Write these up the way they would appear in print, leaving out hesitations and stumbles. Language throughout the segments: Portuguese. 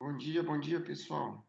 Bom dia, pessoal.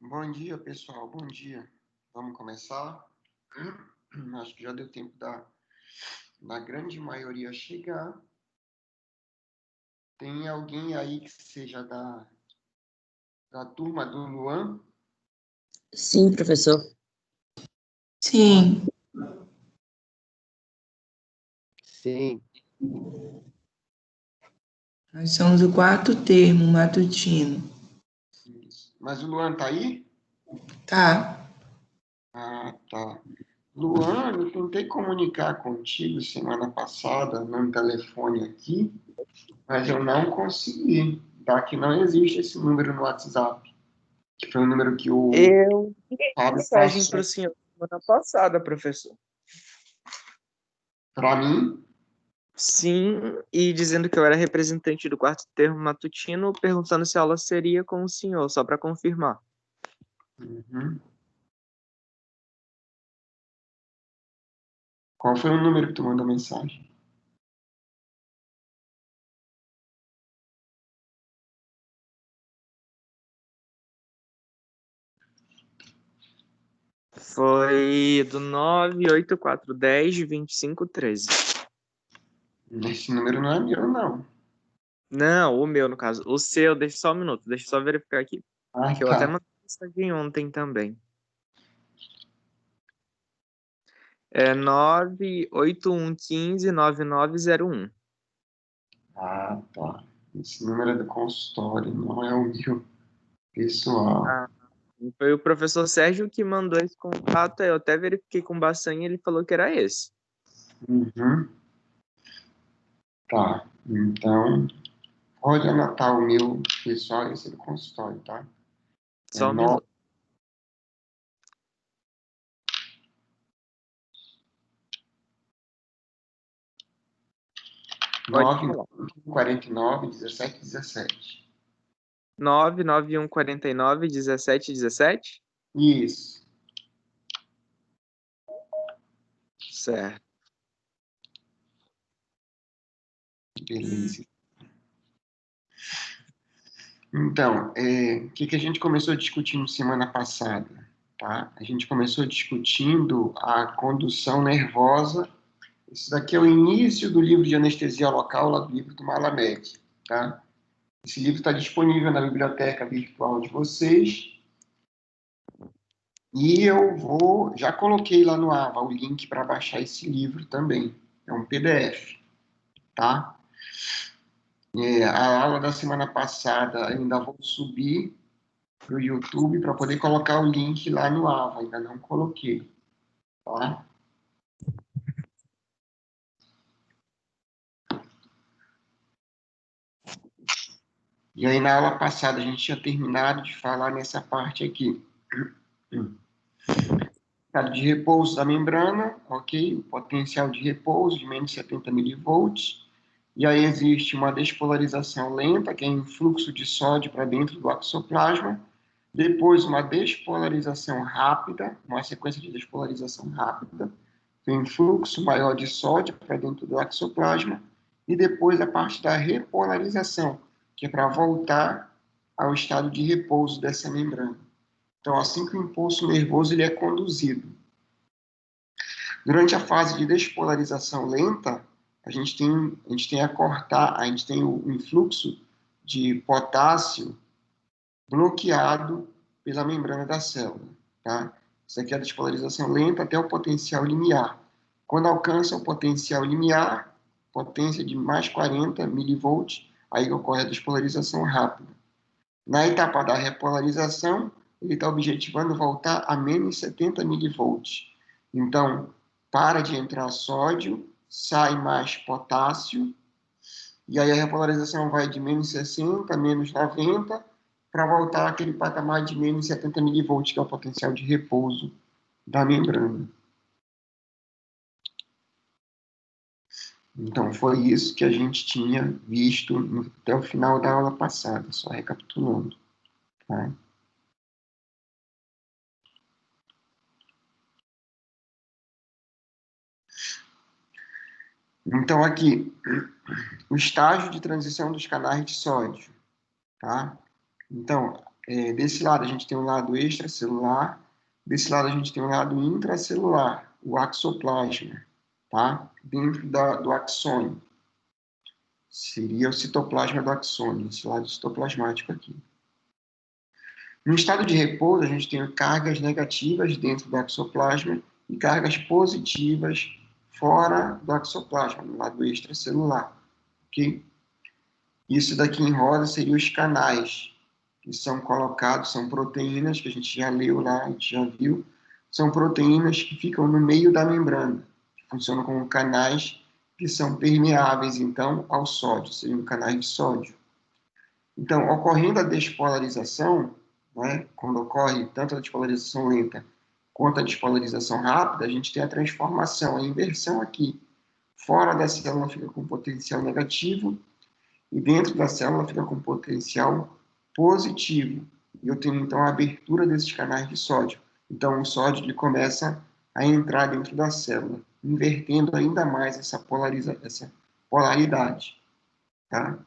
Bom dia, pessoal. Bom dia. Vamos começar? Acho que já deu tempo da grande maioria chegar. Tem alguém aí que seja da turma do Luan? Sim, professor. Sim. Sim. Nós somos o quarto termo matutino. Isso. Mas o Luan tá aí? Tá. Ah, tá. Luan, eu tentei comunicar contigo semana passada no telefone aqui, mas eu não consegui, tá? Que não existe esse número no WhatsApp, que foi o número que o Eu enviei Fábio mensagem passou para o senhor semana passada, professor. para mim. Sim, e dizendo que eu era representante do quarto termo matutino, perguntando se a aula seria com o senhor, só para confirmar. Uhum. Qual foi o número que tu mandou mensagem? Foi do 984102513. Esse número não é meu, não. Não, o meu, no caso. O seu, deixa só um minuto, deixa eu só verificar aqui. Ah, Que eu até tá. mandei mensagem ontem também. É 981159901. Ah, tá. Esse número é do consultório, não é o meu pessoal. Ah, foi o professor Sérgio que mandou esse contato, eu até verifiquei com o Bassan e ele falou que era esse. Uhum. Tá. Então, pode anotar o meu pessoal, esse é do consultório, tá? É Só um minuto. Pode falar. 949 17 17. 991491717? Isso. Certo. Beleza. Então, o que a gente começou discutindo semana passada? Tá? A gente começou discutindo a condução nervosa. Isso daqui é o início do livro de anestesia local, lá do livro do Malamed. Tá? Esse livro está disponível na biblioteca virtual de vocês. E já coloquei lá no AVA o link para baixar esse livro também. É um PDF. Tá? A aula da semana passada ainda vou subir para o YouTube para poder colocar o link lá no AVA, ainda não coloquei, tá? E aí na aula passada a gente tinha terminado de falar nessa parte aqui. Estado de repouso da membrana, ok? O potencial de repouso de menos 70 milivolts. E aí existe uma despolarização lenta, que é influxo de sódio para dentro do axoplasma. Depois uma despolarização rápida, uma sequência de despolarização rápida, tem influxo maior de sódio para dentro do axoplasma, e depois a parte da repolarização, que é para voltar ao estado de repouso dessa membrana. Então, assim que o impulso nervoso ele é conduzido. Durante a fase de despolarização lenta, a gente tem a gente tem o influxo de potássio bloqueado pela membrana da célula, tá? Isso aqui é a despolarização lenta até o potencial limiar. Quando alcança o potencial limiar, potência de mais 40 milivolts, aí ocorre a despolarização rápida. Na etapa da repolarização, ele está objetivando voltar a menos 70 milivolts. Então, para de entrar sódio, sai mais potássio, e aí a repolarização vai de menos 60 a menos 90, para voltar àquele patamar de menos 70 milivolts, que é o potencial de repouso da membrana. Então, foi isso que a gente tinha visto até o final da aula passada, só recapitulando. Tá? Então, aqui, o estágio de transição dos canais de sódio. Tá? Então, Desse lado a gente tem um lado extracelular, desse lado a gente tem um lado intracelular, o axoplasma, tá? Dentro do axônio. Seria o citoplasma do axônio, esse lado citoplasmático aqui. No estado de repouso, a gente tem cargas negativas dentro do axoplasma e cargas positivas fora do axoplasma, no lado extracelular, ok? Isso daqui em rosa seriam os canais, que são colocados, são proteínas, que a gente já leu lá, a gente já viu, são proteínas que ficam no meio da membrana, que funcionam como canais que são permeáveis, então, ao sódio, seriam canais de sódio. Então, ocorrendo a despolarização, né, quando ocorre tanto a despolarização lenta quanto a despolarização rápida, a gente tem a transformação, a inversão aqui. Fora da célula fica com potencial negativo e dentro da célula fica com potencial positivo. E eu tenho, então, a abertura desses canais de sódio. Então, o sódio ele começa a entrar dentro da célula, invertendo ainda mais essa polaridade. Tá?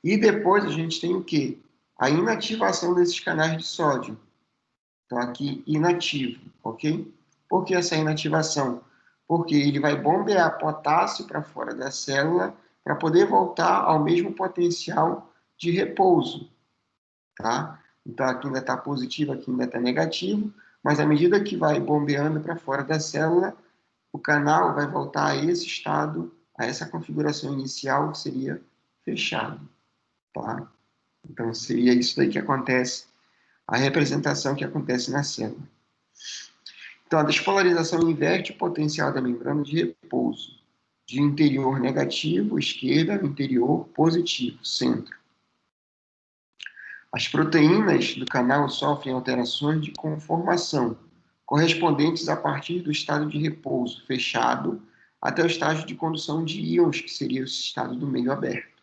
E depois a gente tem o quê? A inativação desses canais de sódio. Então, aqui, inativo, ok? Por que essa inativação? Porque ele vai bombear potássio para fora da célula para poder voltar ao mesmo potencial de repouso, tá? Então, aqui ainda está positivo, aqui ainda está negativo, mas à medida que vai bombeando para fora da célula, o canal vai voltar a esse estado, a essa configuração inicial, que seria fechado, tá? Então, seria isso daí que acontece, a representação que acontece na célula. Então, a despolarização inverte o potencial da membrana de repouso, de interior negativo, esquerda, interior positivo, centro. As proteínas do canal sofrem alterações de conformação, correspondentes a partir do estado de repouso fechado até o estágio de condução de íons, que seria o estado do meio aberto.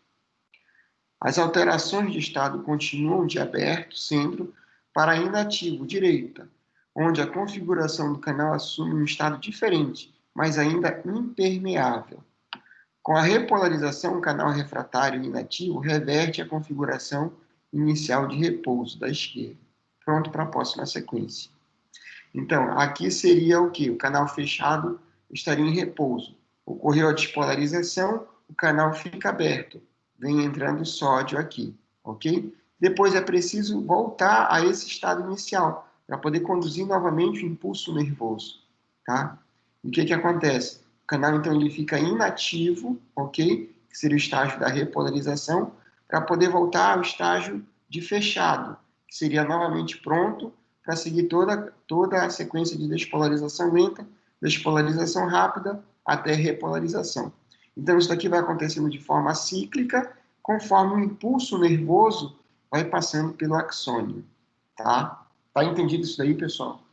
As alterações de estado continuam de aberto, centro, para inativo, direita, onde a configuração do canal assume um estado diferente, mas ainda impermeável. Com a repolarização, o canal refratário inativo reverte a configuração inicial de repouso da esquerda. Pronto para a próxima sequência. Então, aqui seria o quê? O canal fechado estaria em repouso. Ocorreu a despolarização, o canal fica aberto. Vem entrando sódio aqui, ok? Depois é preciso voltar a esse estado inicial, para poder conduzir novamente o impulso nervoso, tá? E o que acontece? O canal, então, ele fica inativo, ok? Que seria o estágio da repolarização, para poder voltar ao estágio de fechado, que seria novamente pronto para seguir toda a sequência de despolarização lenta, despolarização rápida, até repolarização. Então, isso daqui vai acontecendo de forma cíclica, conforme o impulso nervoso vai passando pelo axônio, tá? Tá entendido isso daí, pessoal?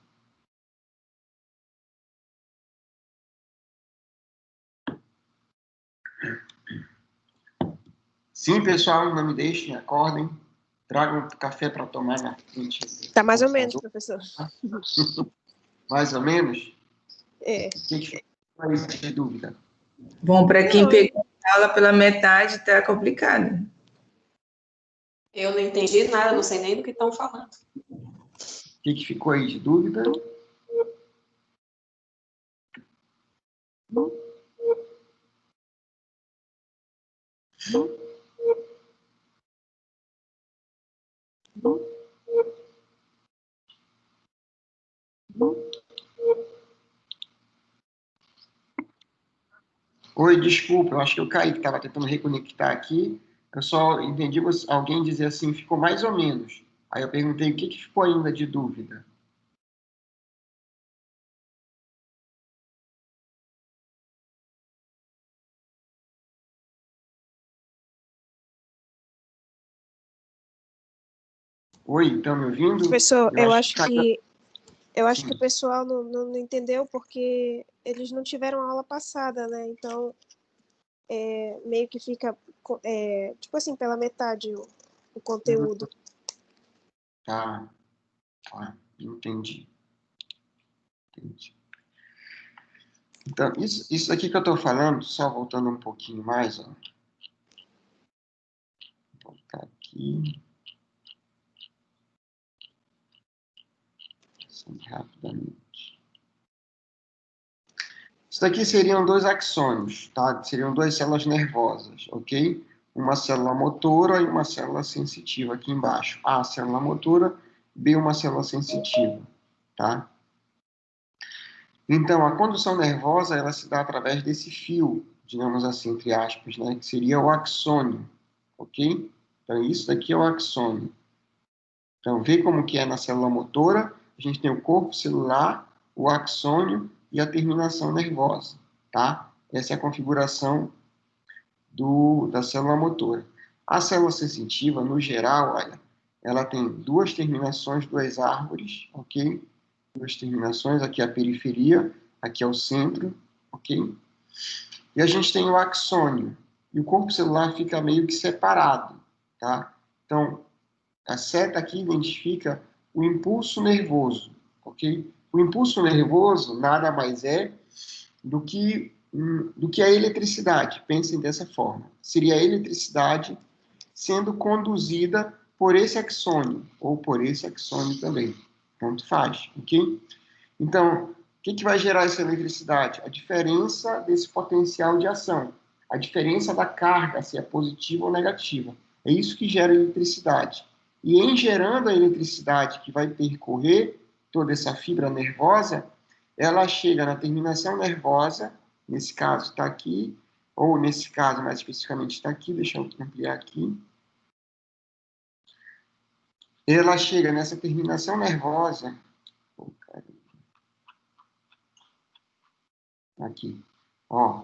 Sim, pessoal, não me deixem, acordem, tragam café para tomar na frente. Tá mais ou menos, professor. Mais ou menos? É. O que ficou de dúvida? Bom, para quem pegou a aula pela metade, tá complicado. Eu não entendi nada, não sei nem do que estão falando. O que ficou aí de dúvida? Oi, desculpa, eu acho que eu caí, que estava tentando reconectar aqui. Eu só entendi alguém dizer assim, ficou mais ou menos. Aí eu perguntei o que ficou ainda de dúvida. Oi, estão me ouvindo? Professor, eu acho que Sim. o pessoal não entendeu porque eles não tiveram aula passada, né? Então, meio que fica, tipo assim, pela metade o conteúdo. Tá, entendi. Então, isso aqui que eu estou falando, só voltando um pouquinho mais, ó. Vou voltar aqui. Bastante rapidamente. Isso daqui seriam 2 axônios, tá? Seriam 2 células nervosas, ok? Uma célula motora e uma célula sensitiva aqui embaixo. A célula motora, B uma célula sensitiva, tá? Então, a condução nervosa, ela se dá através desse fio, digamos assim, entre aspas, né? Que seria o axônio, ok? Então, isso daqui é o axônio. Então, vê como que é na célula motora. A gente tem o corpo celular, o axônio e a terminação nervosa, tá? Essa é a configuração da célula motora. A célula sensitiva, no geral, olha, ela tem 2 terminações, 2 árvores, ok? 2 terminações, aqui é a periferia, aqui é o centro, ok? E a gente tem o axônio, e o corpo celular fica meio que separado, tá? Então, a seta aqui identifica o impulso nervoso, ok? O impulso nervoso nada mais é do que a eletricidade. Pensem dessa forma. Seria a eletricidade sendo conduzida por esse axônio, ou por esse axônio também. Tanto faz, ok? Então, o que vai gerar essa eletricidade? A diferença desse potencial de ação. A diferença da carga, se é positiva ou negativa. É isso que gera eletricidade. E em gerando a eletricidade que vai percorrer toda essa fibra nervosa, ela chega na terminação nervosa, nesse caso está aqui, ou nesse caso mais especificamente está aqui, deixa eu ampliar aqui. Ela chega nessa terminação nervosa, aqui, ó.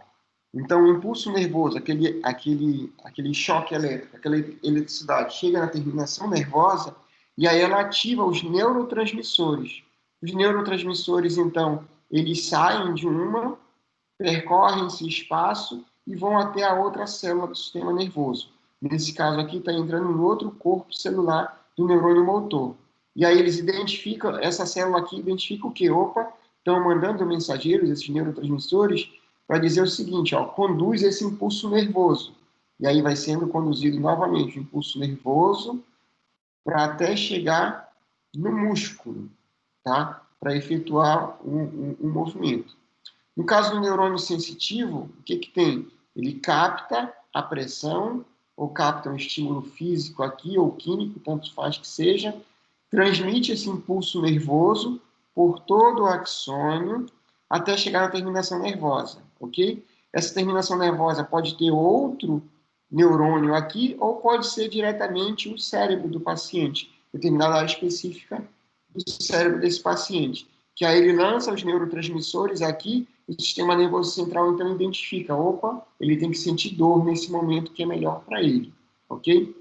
Então, o impulso nervoso, aquele choque elétrico, aquela eletricidade, chega na terminação nervosa e aí ela ativa os neurotransmissores. Os neurotransmissores, então, eles saem de uma, percorrem esse espaço e vão até a outra célula do sistema nervoso. Nesse caso aqui, está entrando no outro corpo celular do neurônio motor. E aí eles identificam, essa célula aqui identifica o quê? Opa, estão mandando mensageiros, esses neurotransmissores, para dizer o seguinte, ó, conduz esse impulso nervoso. E aí vai sendo conduzido novamente o impulso nervoso para até chegar no músculo, tá? Para efetuar um movimento. No caso do neurônio sensitivo, o que tem? Ele capta a pressão, ou capta um estímulo físico aqui, ou químico, tanto faz que seja, transmite esse impulso nervoso por todo o axônio até chegar na terminação nervosa, ok? Essa terminação nervosa pode ter outro neurônio aqui, ou pode ser diretamente o cérebro do paciente, determinada área específica do cérebro desse paciente, que aí ele lança os neurotransmissores aqui, o sistema nervoso central então identifica, opa, ele tem que sentir dor nesse momento que é melhor para ele, ok?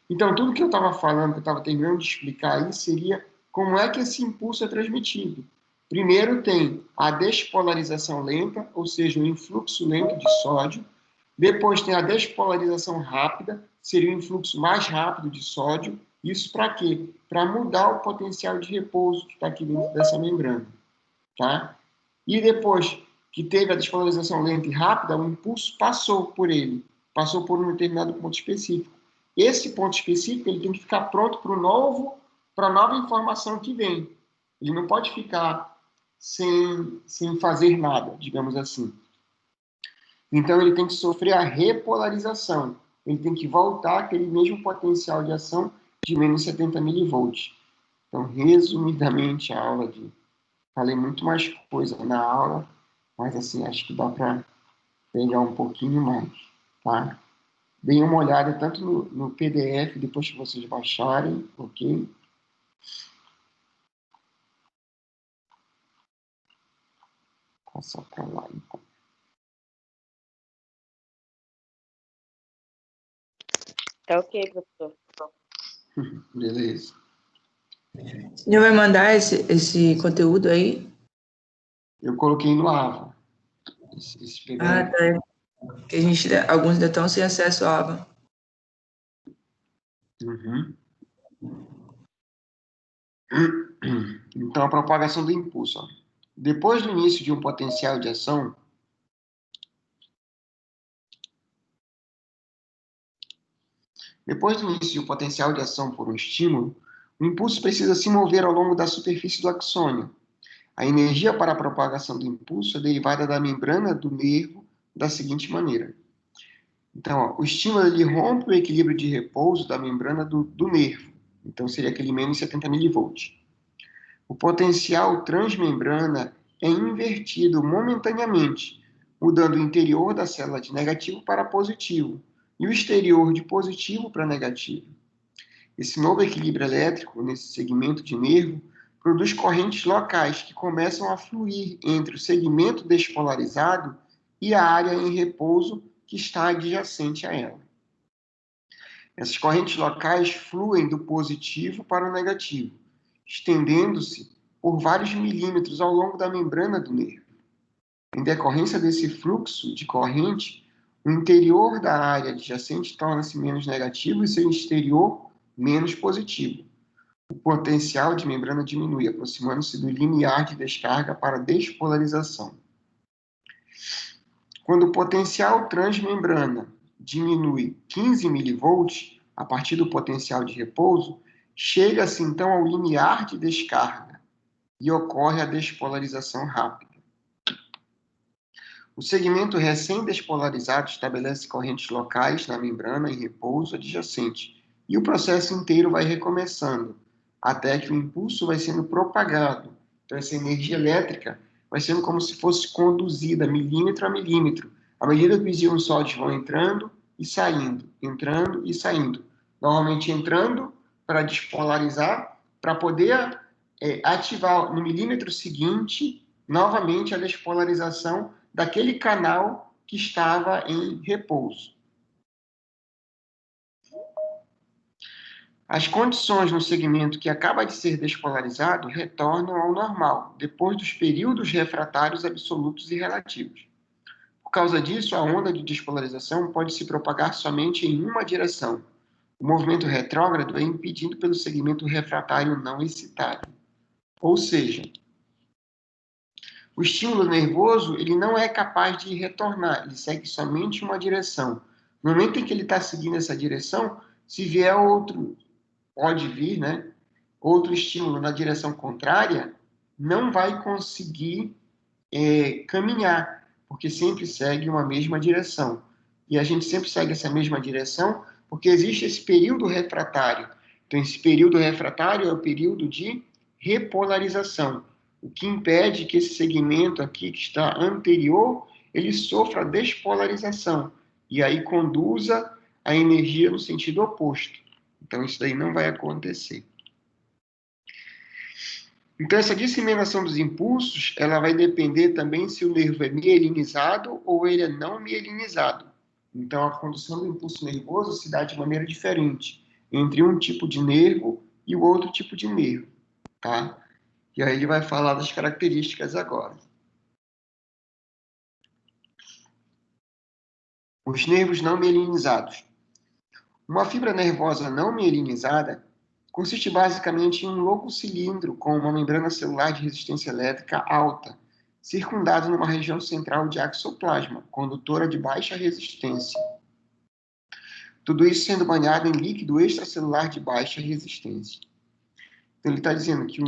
Então, tudo que eu estava falando, que eu estava terminando de explicar aí, seria como é que esse impulso é transmitido. Primeiro tem a despolarização lenta, ou seja, o influxo lento de sódio. Depois tem a despolarização rápida, seria o influxo mais rápido de sódio. Isso para quê? Para mudar o potencial de repouso que está aqui dentro dessa membrana. Tá? E depois que teve a despolarização lenta e rápida, o impulso passou por ele, passou por um determinado ponto específico. Esse ponto específico ele tem que ficar pronto para a nova informação que vem. Ele não pode ficar sem fazer nada, digamos assim. Então, ele tem que sofrer a repolarização. Ele tem que voltar aquele mesmo potencial de ação de menos 70 milivolts. Então, resumidamente, a aula de... Falei muito mais coisa na aula, mas, assim, acho que dá para pegar um pouquinho mais, tá? Deem uma olhada tanto no PDF, depois que vocês baixarem, ok? Passar para lá, então. Tá ok, professor. Beleza. O senhor vai mandar esse conteúdo aí? Eu coloquei no AVA. Esse PDF. Ah, tá. Porque alguns ainda estão sem acesso à AVA. Uhum. Então, a propagação do impulso. Ó. Depois do início de um potencial de ação, por um estímulo, O impulso precisa se mover ao longo da superfície do axônio. A energia para a propagação do impulso é derivada da membrana do nervo da seguinte maneira. Então, ó, o estímulo ele rompe o equilíbrio de repouso da membrana do nervo. Então, seria aquele menos 70 milivolts. O potencial transmembrana é invertido momentaneamente, mudando o interior da célula de negativo para positivo e o exterior de positivo para negativo. Esse novo equilíbrio elétrico, nesse segmento de nervo, produz correntes locais que começam a fluir entre o segmento despolarizado e a área em repouso que está adjacente a ela. Essas correntes locais fluem do positivo para o negativo, estendendo-se por vários milímetros ao longo da membrana do nervo. Em decorrência desse fluxo de corrente, o interior da área adjacente torna-se menos negativo e seu exterior menos positivo. O potencial de membrana diminui, aproximando-se do limiar de descarga para despolarização. Quando o potencial transmembrana diminui 15 milivolts, a partir do potencial de repouso, chega-se então ao limiar de descarga e ocorre a despolarização rápida. O segmento recém-despolarizado estabelece correntes locais na membrana em repouso adjacente, e o processo inteiro vai recomeçando, até que o impulso vai sendo propagado. Então, essa energia elétrica vai sendo como se fosse conduzida milímetro a milímetro, à medida que os íons sólidos vão entrando e saindo, normalmente entrando para despolarizar, para poder ativar no milímetro seguinte, novamente, a despolarização daquele canal que estava em repouso. As condições no segmento que acaba de ser despolarizado retornam ao normal, depois dos períodos refratários absolutos e relativos. Por causa disso, a onda de despolarização pode se propagar somente em uma direção. O movimento retrógrado é impedido pelo segmento refratário não excitado. Ou seja, o estímulo nervoso ele não é capaz de retornar, ele segue somente uma direção. No momento em que ele está seguindo essa direção, se vier pode vir, né, outro estímulo na direção contrária, não vai conseguir caminhar, porque sempre segue uma mesma direção. E a gente sempre segue essa mesma direção porque existe esse período refratário. Então, esse período refratário é o período de repolarização, o que impede que esse segmento aqui, que está anterior, ele sofra despolarização, e aí conduza a energia no sentido oposto. Então, isso daí não vai acontecer. Então, essa disseminação dos impulsos, ela vai depender também se o nervo é mielinizado ou ele é não mielinizado. Então, a condução do impulso nervoso se dá de maneira diferente entre um tipo de nervo e o outro tipo de nervo, tá? E aí ele vai falar das características agora. Os nervos não mielinizados. Uma fibra nervosa não mielinizada consiste basicamente em um longo cilindro com uma membrana celular de resistência elétrica alta, circundado numa região central de axoplasma, condutora de baixa resistência. Tudo isso sendo banhado em líquido extracelular de baixa resistência. Então, ele está dizendo que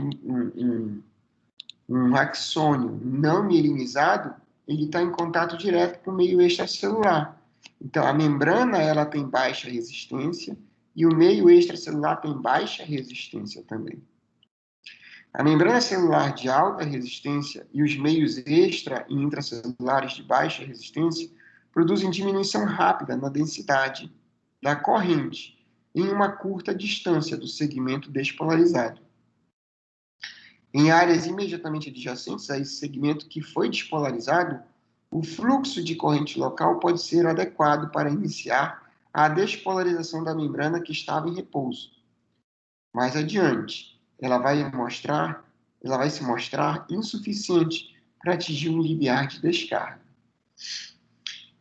um axônio não mielinizado, ele está em contato direto com o meio extracelular. Então, a membrana ela tem baixa resistência e o meio extracelular tem baixa resistência também. A membrana celular de alta resistência e os meios extra e intracelulares de baixa resistência produzem diminuição rápida na densidade da corrente em uma curta distância do segmento despolarizado. Em áreas imediatamente adjacentes a esse segmento que foi despolarizado, o fluxo de corrente local pode ser adequado para iniciar a despolarização da membrana que estava em repouso. Mais adiante, ela vai se mostrar insuficiente para atingir um limiar de descarga.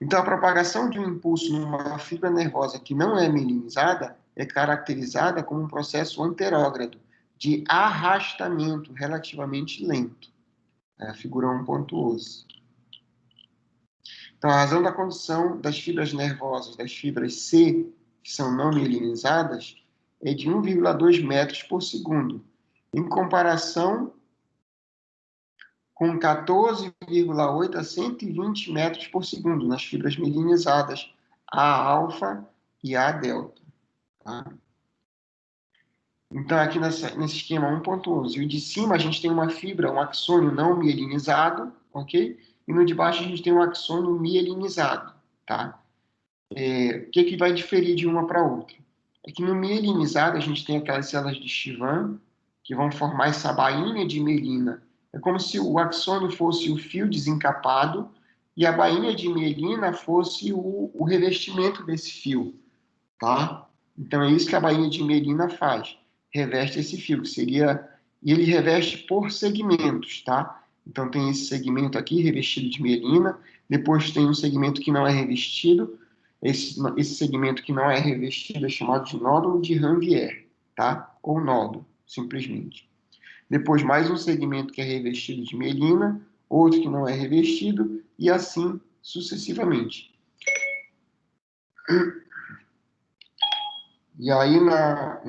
Então, a propagação de um impulso numa fibra nervosa que não é mielinizada é caracterizada como um processo anterógrado, de arrastamento relativamente lento. É a figura 1.11. Então, a razão da condição das fibras nervosas, das fibras C, que são não mielinizadas, é de 1,2 metros por segundo, em comparação com 14,8 a 120 metros por segundo nas fibras mielinizadas A-alfa e A-delta. Tá? Então, aqui nesse esquema 1.11, o de cima a gente tem uma fibra, um axônio não mielinizado, ok? E no de baixo a gente tem um axônio mielinizado, tá? O que vai diferir de uma para outra? É que no mielinizado a gente tem aquelas células de Schwann que vão formar essa bainha de mielina. É como se o axônio fosse o fio desencapado e a bainha de mielina fosse o revestimento desse fio, tá? Então é isso que a bainha de mielina faz. Reveste esse fio, que seria... E ele reveste por segmentos, tá? Então tem esse segmento aqui, revestido de mielina. Depois tem um segmento que não é revestido. Esse segmento que não é revestido é chamado de nódulo de Ranvier, tá? Ou nódulo, simplesmente. Depois mais um segmento que é revestido de mielina, outro que não é revestido, e assim sucessivamente. E aí na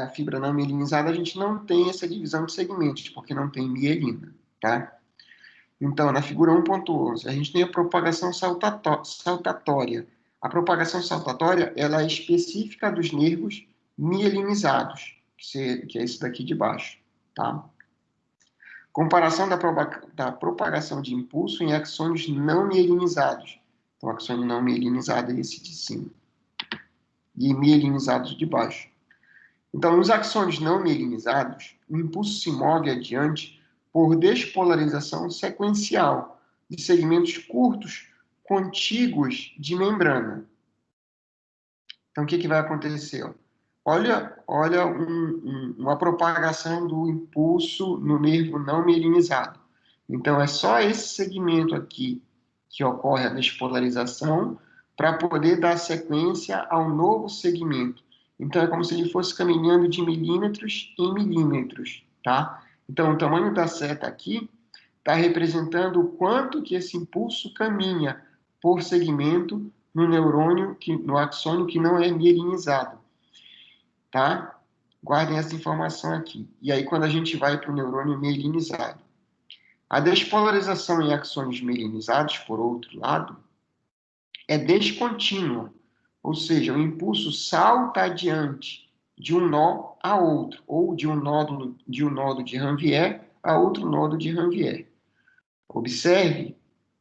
fibra não mielinizada a gente não tem essa divisão de segmentos, porque não tem mielina, tá? Então, na figura 1.11, a gente tem a propagação saltatória. A propagação saltatória, ela é específica dos nervos mielinizados, que é esse daqui de baixo, tá? Comparação da propagação de impulso em axônios não mielinizados. Então, axônio não mielinizado é esse de cima. E mielinizados de baixo. Então, nos axônios não mielinizados, o impulso se move adiante por despolarização sequencial de segmentos curtos contíguos de membrana. Então, o que vai acontecer? Olha uma propagação do impulso no nervo não mielinizado. Então, é só esse segmento aqui que ocorre a despolarização para poder dar sequência ao novo segmento. Então, é como se ele fosse caminhando de milímetros em milímetros, tá? Então, o tamanho da seta aqui está representando o quanto que esse impulso caminha por segmento no neurônio, no axônio que não é mielinizado, tá? Guardem essa informação aqui. E aí, quando a gente vai para o neurônio mielinizado. A despolarização em axônios mielinizados, por outro lado, é descontínua. Ou seja, o impulso salta adiante de um nó a outro, ou de um nódo de Ranvier a outro nódo de Ranvier. Observe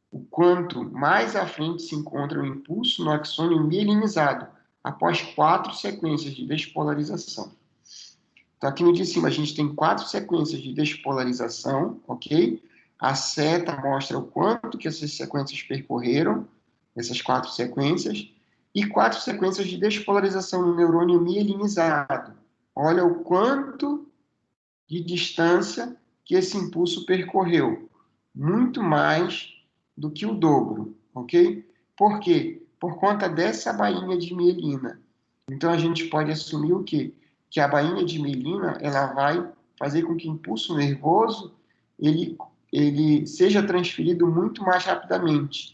o quanto mais à frente se encontra o impulso no axônio mielinizado, após 4 sequências de despolarização. Então, aqui no de cima, a gente tem 4 sequências de despolarização, ok? A seta mostra o quanto que essas sequências percorreram, essas 4 sequências, e 4 sequências de despolarização no neurônio mielinizado. Olha o quanto de distância que esse impulso percorreu. Muito mais do que o dobro, ok? Por quê? Por conta dessa bainha de mielina. Então, a gente pode assumir o quê? Que a bainha de mielina, ela vai fazer com que o impulso nervoso, ele seja transferido muito mais rapidamente,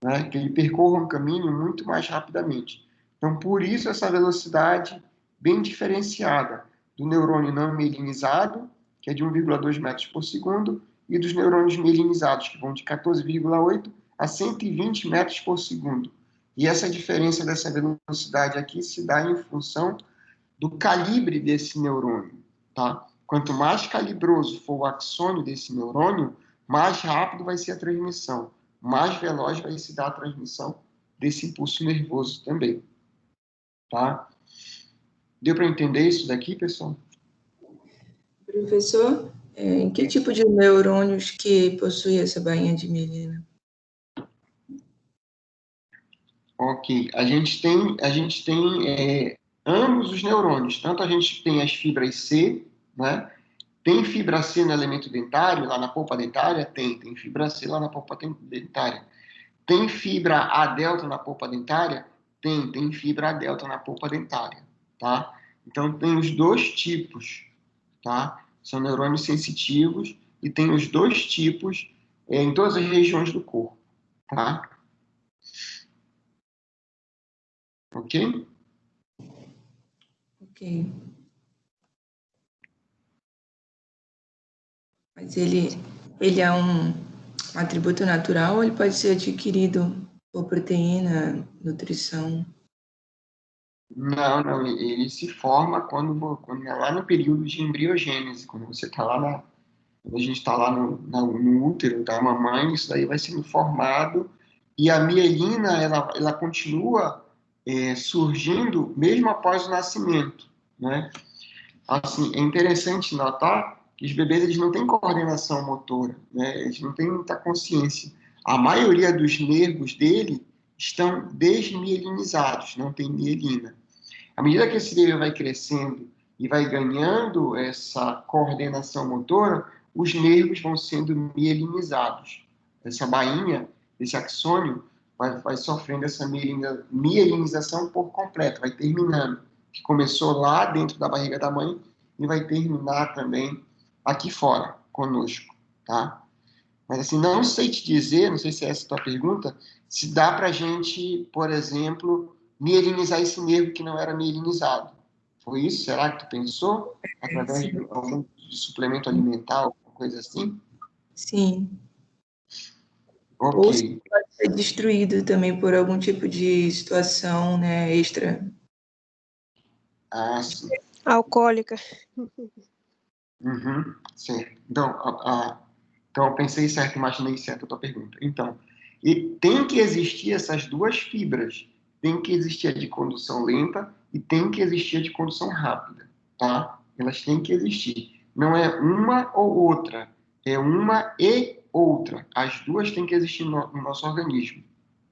né? Que ele percorra um caminho muito mais rapidamente. Então, por isso, essa velocidade bem diferenciada do neurônio não mielinizado, que é de 1,2 metros por segundo, e dos neurônios mielinizados, que vão de 14,8 a 120 metros por segundo. E essa diferença dessa velocidade aqui se dá em função do calibre desse neurônio, tá? Quanto mais calibroso for o axônio desse neurônio, mais rápido vai ser a transmissão, mais veloz vai se dar a transmissão desse impulso nervoso também, tá? Deu para entender isso daqui, pessoal? Professor, em que tipo de neurônios que possui essa bainha de mielina? Ok, a gente tem ambos os neurônios, tanto a gente tem as fibras C, né? Tem fibra C no elemento dentário, lá na polpa dentária? Tem fibra C lá na polpa dentária. Tem fibra A delta na polpa dentária? Tem fibra A delta na polpa dentária, tá? Então, tem os dois tipos, tá? São neurônios sensitivos e tem os dois tipos em todas as regiões do corpo, tá? Ok? Ok. Mas ele é um atributo natural ou ele pode ser adquirido por proteína, nutrição? Não, ele se forma quando é lá no período de embriogênese, quando você está lá quando a gente está lá no útero da mamãe, isso daí vai sendo formado e a mielina, ela continua surgindo mesmo após o nascimento, né? Assim, é interessante notar que os bebês eles não têm coordenação motora, né? Eles não têm muita consciência. A maioria dos nervos dele estão desmielinizados, não tem mielina. À medida que esse nervo vai crescendo e vai ganhando essa coordenação motora, os nervos vão sendo mielinizados. Essa bainha, esse axônio, vai sofrendo essa mielinização por completo, vai terminando. Que começou lá dentro da barriga da mãe e vai terminar também aqui fora, conosco, tá? Mas assim, não sei te dizer, não sei se é essa a tua pergunta, se dá para a gente, por exemplo, mielinizar esse nervo que não era mielinizado. Foi isso? Será que tu pensou? Através de algum suplemento alimentar, alguma coisa assim? Sim. Ou se Ok. pode ser destruído também por algum tipo de situação, né, extra. Ah, sim. Alcoólica. Uhum, certo. Então, eu pensei certo, imaginei certo a tua pergunta. Então, e tem que existir essas duas fibras. Tem que existir a de condução lenta e tem que existir a de condução rápida, tá? Elas têm que existir. Não é uma ou outra, é uma e outra. As duas têm que existir no nosso organismo,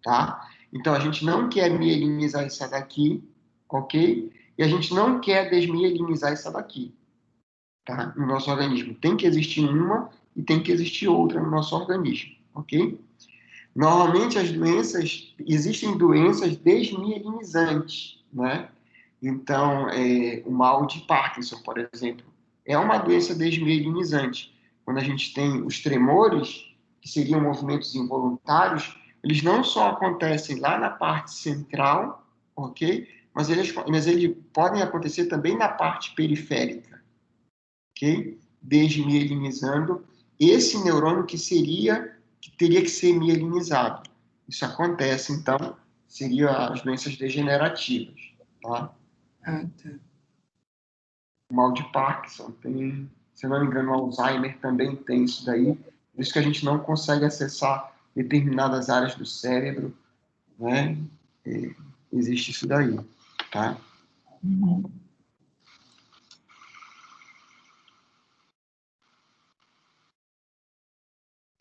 tá? Então, a gente não quer mielinizar essa daqui, ok? E a gente não quer desmielinizar essa daqui, tá? No nosso organismo. Tem que existir uma e tem que existir outra no nosso organismo, ok? Normalmente existem doenças desmielinizantes, né? Então, o mal de Parkinson, por exemplo, é uma doença desmielinizante. Quando a gente tem os tremores, que seriam movimentos involuntários, eles não só acontecem lá na parte central, ok? Mas eles podem acontecer também na parte periférica, ok? Desmielinizando esse neurônio que teria que ser mielinizado. Isso acontece, então, seriam as doenças degenerativas, tá? Ah, tá. O mal de Parkinson tem, se não me engano, o Alzheimer também tem isso daí, por isso que a gente não consegue acessar determinadas áreas do cérebro, né? Existe isso daí, tá? Uhum.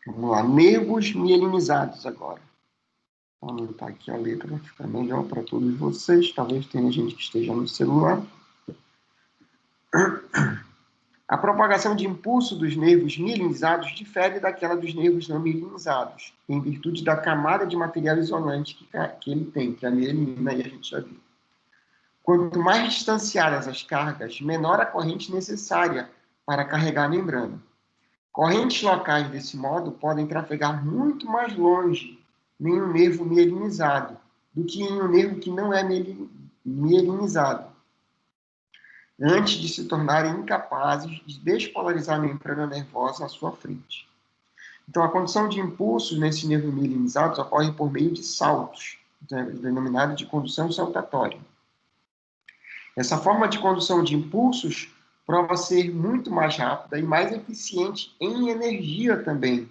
Vamos lá, nervos mielinizados agora. Vou aumentar aqui a letra para ficar melhor para todos vocês. Talvez tenha gente que esteja no celular. A propagação de impulso dos nervos mielinizados difere daquela dos nervos não mielinizados, em virtude da camada de material isolante que ele tem, que é a mielina, aí a gente já viu. Quanto mais distanciadas as cargas, menor a corrente necessária para carregar a membrana. Correntes locais, desse modo, podem trafegar muito mais longe em um nervo mielinizado do que em um nervo que não é mielinizado, antes de se tornarem incapazes de despolarizar a membrana nervosa à sua frente. Então, a condução de impulsos nesses nervos mielinizados ocorre por meio de saltos, denominado de condução saltatória. Essa forma de condução de impulsos prova ser muito mais rápida e mais eficiente em energia também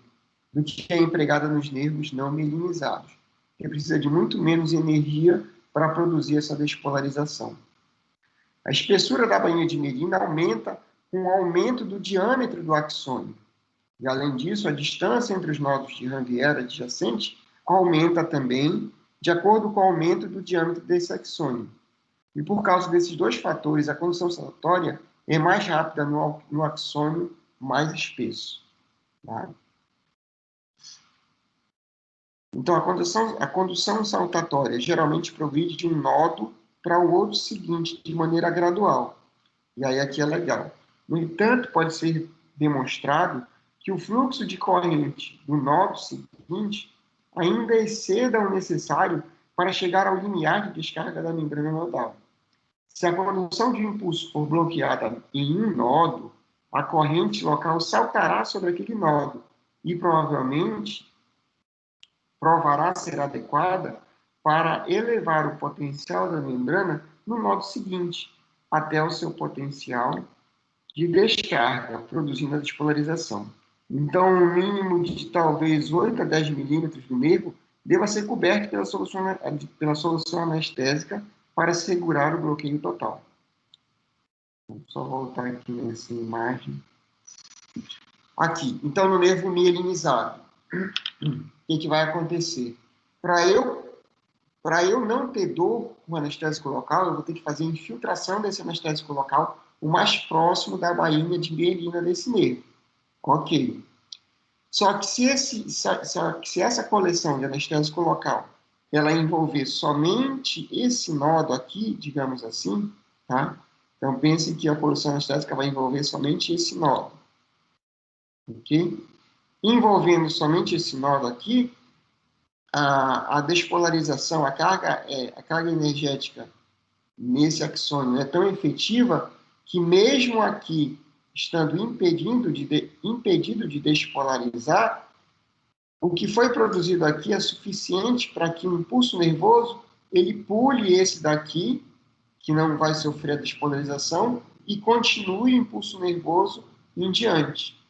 do que é empregada nos nervos não mielinizados, que precisa de muito menos energia para produzir essa despolarização. A espessura da bainha de mielina aumenta com o aumento do diâmetro do axônio. E, além disso, a distância entre os nodos de Ranvier adjacente aumenta também de acordo com o aumento do diâmetro desse axônio. E por causa desses dois fatores, a condução saltatória é mais rápida no axônio mais espesso. Tá? Então, a condução saltatória geralmente progride de um nodo para o outro seguinte, de maneira gradual. E aí aqui é legal. No entanto, pode ser demonstrado que o fluxo de corrente do nó seguinte ainda exceda o necessário para chegar ao limiar de descarga da membrana nodal. Se a condução de impulso for bloqueada em um nodo, a corrente local saltará sobre aquele nodo e provavelmente provará ser adequada para elevar o potencial da membrana no nodo seguinte, até o seu potencial de descarga, produzindo a despolarização. Então, um mínimo de talvez 8 a 10 milímetros do nervo deva ser coberto pela solução anestésica para segurar o bloqueio total. Vou só voltar aqui nessa imagem. Aqui, então, no nervo mielinizado, o que vai acontecer? Para eu não ter dor com anestésico local, eu vou ter que fazer a infiltração desse anestésico local o mais próximo da bainha de mielina desse nervo. Ok. Só que se essa coleção de anestésico local ela envolver somente esse nodo aqui, digamos assim, tá? Então, pense que a coleção anestésica vai envolver somente esse nodo. Ok? Envolvendo somente esse nodo aqui, a despolarização, a carga energética nesse axônio é tão efetiva que mesmo aqui, estando impedido de despolarizar, o que foi produzido aqui é suficiente para que o impulso nervoso ele pule esse daqui, que não vai sofrer a despolarização, e continue o impulso nervoso em diante.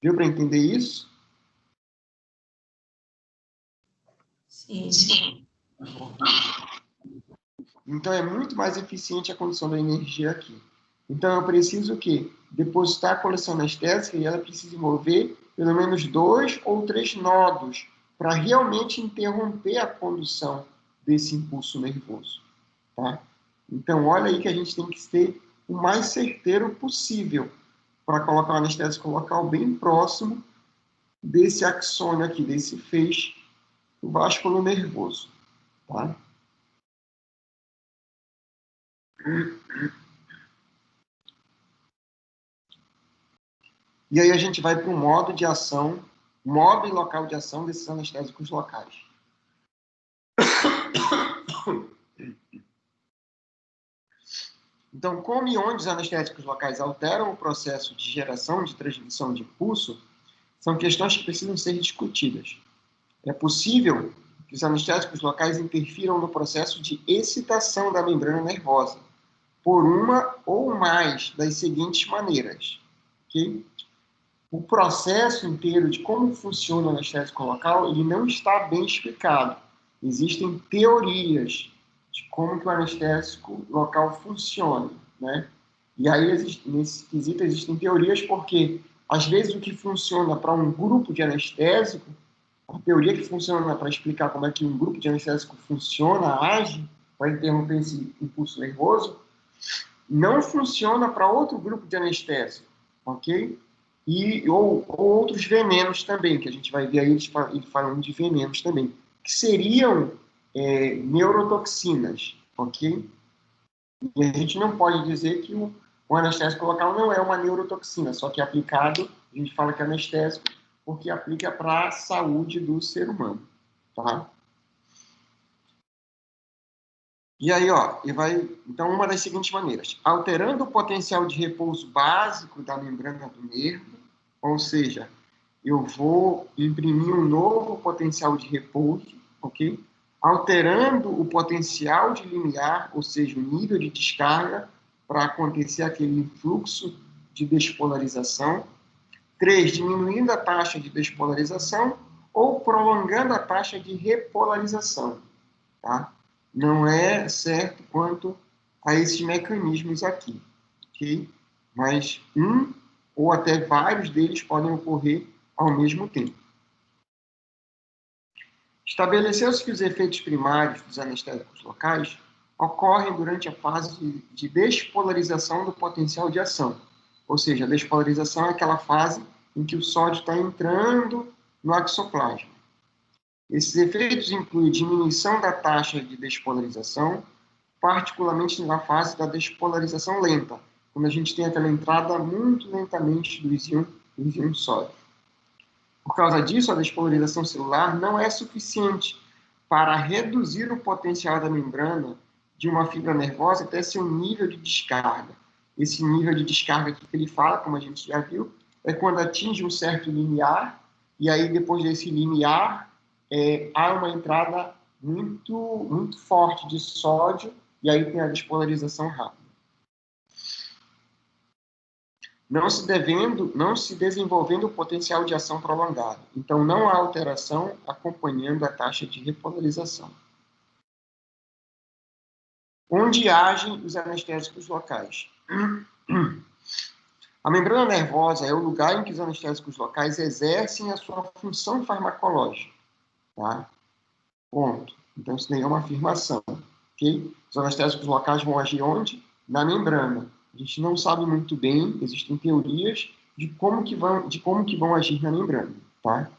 Deu para entender isso? Sim. Então, é muito mais eficiente a condução da energia aqui. Então, eu preciso o quê? Depositar a coleção anestésica e ela precisa envolver pelo menos 2 ou 3 nodos para realmente interromper a condução desse impulso nervoso. Tá? Então, olha aí que a gente tem que ser o mais certeiro possível para colocar o anestésico local bem próximo desse axônio aqui, desse feixe do vasculo nervoso. Tá? E aí a gente vai para o modo de ação, modo e local de ação desses anestésicos locais. Então, como e onde os anestésicos locais alteram o processo de geração e de transmissão de impulso, são questões que precisam ser discutidas. É possível que os anestésicos locais interfiram no processo de excitação da membrana nervosa, por uma ou mais das seguintes maneiras. Okay? O processo inteiro de como funciona o anestésico local, ele não está bem explicado. Existem teorias de como que o anestésico local funciona, né? E aí, nesse quesito, existem teorias porque, às vezes, o que funciona para um grupo de anestésico, a teoria que funciona para explicar como é que um grupo de anestésico funciona, age, para interromper esse impulso nervoso, não funciona para outro grupo de anestésico, ok? Ou outros venenos também, que a gente vai ver aí eles falando de venenos também, que seriam neurotoxinas, ok? E a gente não pode dizer que o anestésico local não é uma neurotoxina, só que aplicado, a gente fala que é anestésico, porque aplica para a saúde do ser humano, tá? E aí, então, uma das seguintes maneiras. Alterando o potencial de repouso básico da membrana do nervo, ou seja, eu vou imprimir um novo potencial de repouso, ok? Alterando o potencial de limiar, ou seja, o nível de descarga, para acontecer aquele influxo de despolarização. 3, diminuindo a taxa de despolarização ou prolongando a taxa de repolarização, tá? Não é certo quanto a esses mecanismos aqui, ok? Mas um ou até vários deles podem ocorrer ao mesmo tempo. Estabeleceu-se que os efeitos primários dos anestésicos locais ocorrem durante a fase de despolarização do potencial de ação. Ou seja, a despolarização é aquela fase em que o sódio está entrando no axoplasma. Esses efeitos incluem diminuição da taxa de despolarização, particularmente na fase da despolarização lenta, quando a gente tem aquela entrada muito lentamente do íon sódio. Por causa disso, a despolarização celular não é suficiente para reduzir o potencial da membrana de uma fibra nervosa até seu nível de descarga. Esse nível de descarga que ele fala, como a gente já viu, é quando atinge um certo limiar, e aí depois desse limiar há uma entrada muito forte de sódio, e aí tem a despolarização rápida. Não se desenvolvendo o potencial de ação prolongado. Então, não há alteração acompanhando a taxa de repolarização. Onde agem os anestésicos locais? A membrana nervosa é o lugar em que os anestésicos locais exercem a sua função farmacológica. Tá? Ponto. Então, isso daí é uma afirmação. Okay? Os anestésicos locais vão agir onde? Na membrana. A gente não sabe muito bem, existem teorias de como que vão agir na membrana. Tá?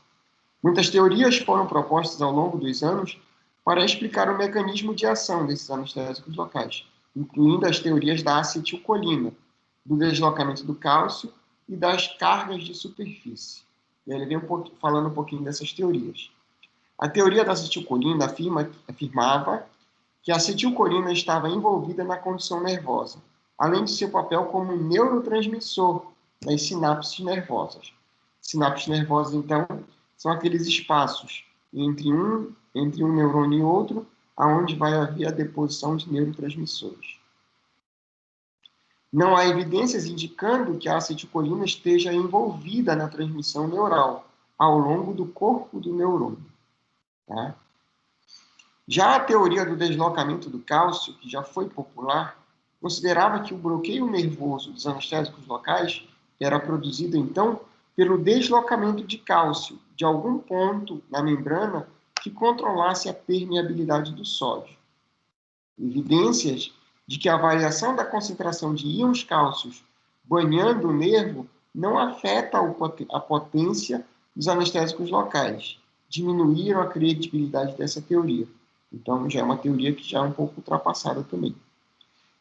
Muitas teorias foram propostas ao longo dos anos para explicar o mecanismo de ação desses anestésicos locais, incluindo as teorias da acetilcolina, do deslocamento do cálcio e das cargas de superfície. E ele vem falando um pouquinho dessas teorias. A teoria da acetilcolina afirmava que a acetilcolina estava envolvida na condução nervosa, além de seu papel como neurotransmissor das sinapses nervosas. Sinapses nervosas, então, são aqueles espaços entre um neurônio e outro, aonde vai haver a deposição de neurotransmissores. Não há evidências indicando que a acetilcolina esteja envolvida na transmissão neural ao longo do corpo do neurônio. Tá? Já a teoria do deslocamento do cálcio, que já foi popular, considerava que o bloqueio nervoso dos anestésicos locais era produzido, então, pelo deslocamento de cálcio de algum ponto na membrana que controlasse a permeabilidade do sódio. Evidências de que a variação da concentração de íons cálcios banhando o nervo não afeta a potência dos anestésicos locais. Diminuíram a credibilidade dessa teoria. Então, já é uma teoria que já é um pouco ultrapassada também.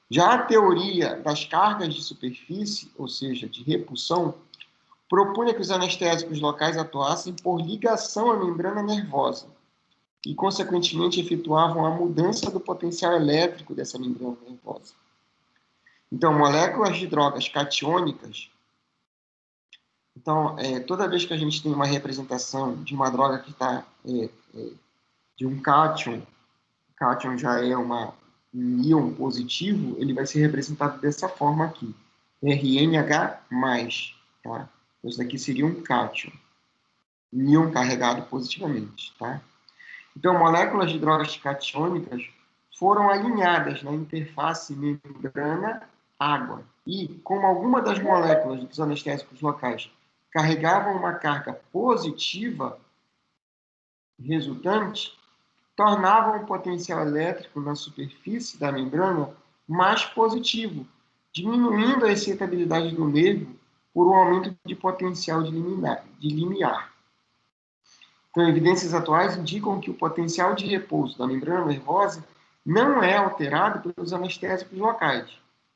Já a teoria das cargas de superfície, ou seja, de repulsão, propunha que os anestésicos locais atuassem por ligação à membrana nervosa e, consequentemente, efetuavam a mudança do potencial elétrico dessa membrana nervosa. Então, moléculas de drogas catiônicas. Então, toda vez que a gente tem uma representação de uma droga que está de um cátion, o cátion já é um íon positivo, ele vai ser representado dessa forma aqui, RNH+. Tá? Isso daqui seria um cátion, um íon carregado positivamente. Tá? Então, moléculas de drogas catiônicas foram alinhadas na interface membrana-água e, como alguma das moléculas dos anestésicos locais carregavam uma carga positiva resultante, tornavam o potencial elétrico na superfície da membrana mais positivo, diminuindo a excitabilidade do nervo por um aumento de potencial de limiar. Então, evidências atuais indicam que o potencial de repouso da membrana nervosa não é alterado pelos anestésicos locais.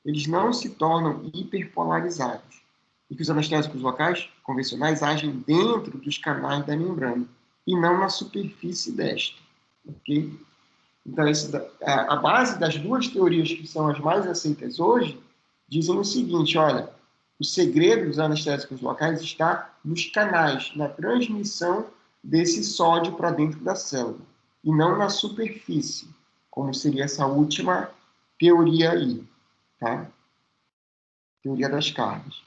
Eles não se tornam hiperpolarizados. E que os anestésicos locais convencionais agem dentro dos canais da membrana e não na superfície desta. Okay? Então, a base das duas teorias que são as mais aceitas hoje dizem o seguinte, olha, o segredo dos anestésicos locais está nos canais, na transmissão desse sódio para dentro da célula, e não na superfície, como seria essa última teoria aí, tá? Teoria das cargas.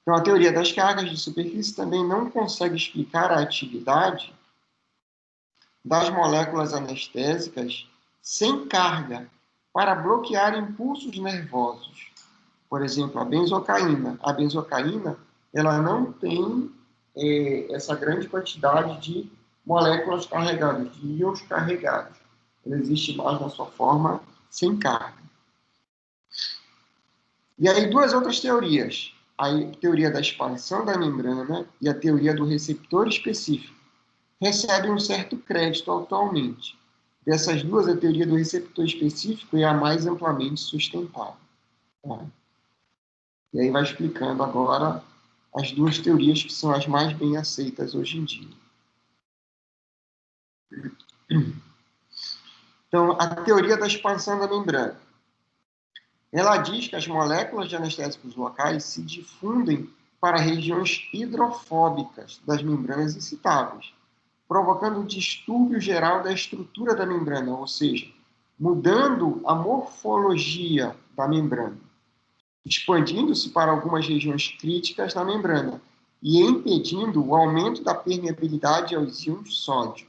Então, a teoria das cargas de superfície também não consegue explicar a atividade das moléculas anestésicas sem carga para bloquear impulsos nervosos. Por exemplo, a benzocaína. A benzocaína, ela não tem essa grande quantidade de moléculas carregadas, de íons carregados. Ela existe mais na sua forma sem carga. E aí, duas outras teorias. A teoria da expansão da membrana e a teoria do receptor específico recebem um certo crédito atualmente. Dessas duas, a teoria do receptor específico é a mais amplamente sustentada. Tá? E aí vai explicando agora as duas teorias que são as mais bem aceitas hoje em dia. Então, a teoria da expansão da membrana. Ela diz que as moléculas de anestésicos locais se difundem para regiões hidrofóbicas das membranas excitáveis, provocando um distúrbio geral da estrutura da membrana, ou seja, mudando a morfologia da membrana, expandindo-se para algumas regiões críticas da membrana e impedindo o aumento da permeabilidade aos íons sódio.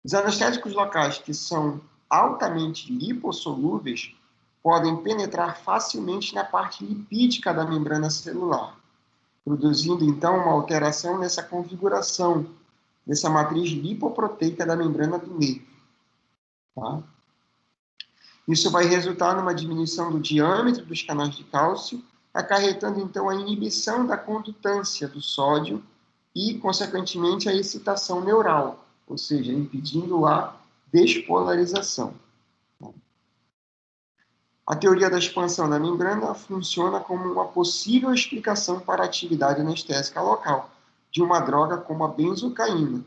Os anestésicos locais, que são altamente lipossolúveis, podem penetrar facilmente na parte lipídica da membrana celular, produzindo, então, uma alteração nessa configuração, nessa matriz lipoproteica da membrana do nervo. Tá? Isso vai resultar numa diminuição do diâmetro dos canais de cálcio, acarretando, então, a inibição da condutância do sódio e, consequentemente, a excitação neural, ou seja, impedindo a despolarização. A teoria da expansão da membrana funciona como uma possível explicação para a atividade anestésica local de uma droga como a benzocaína,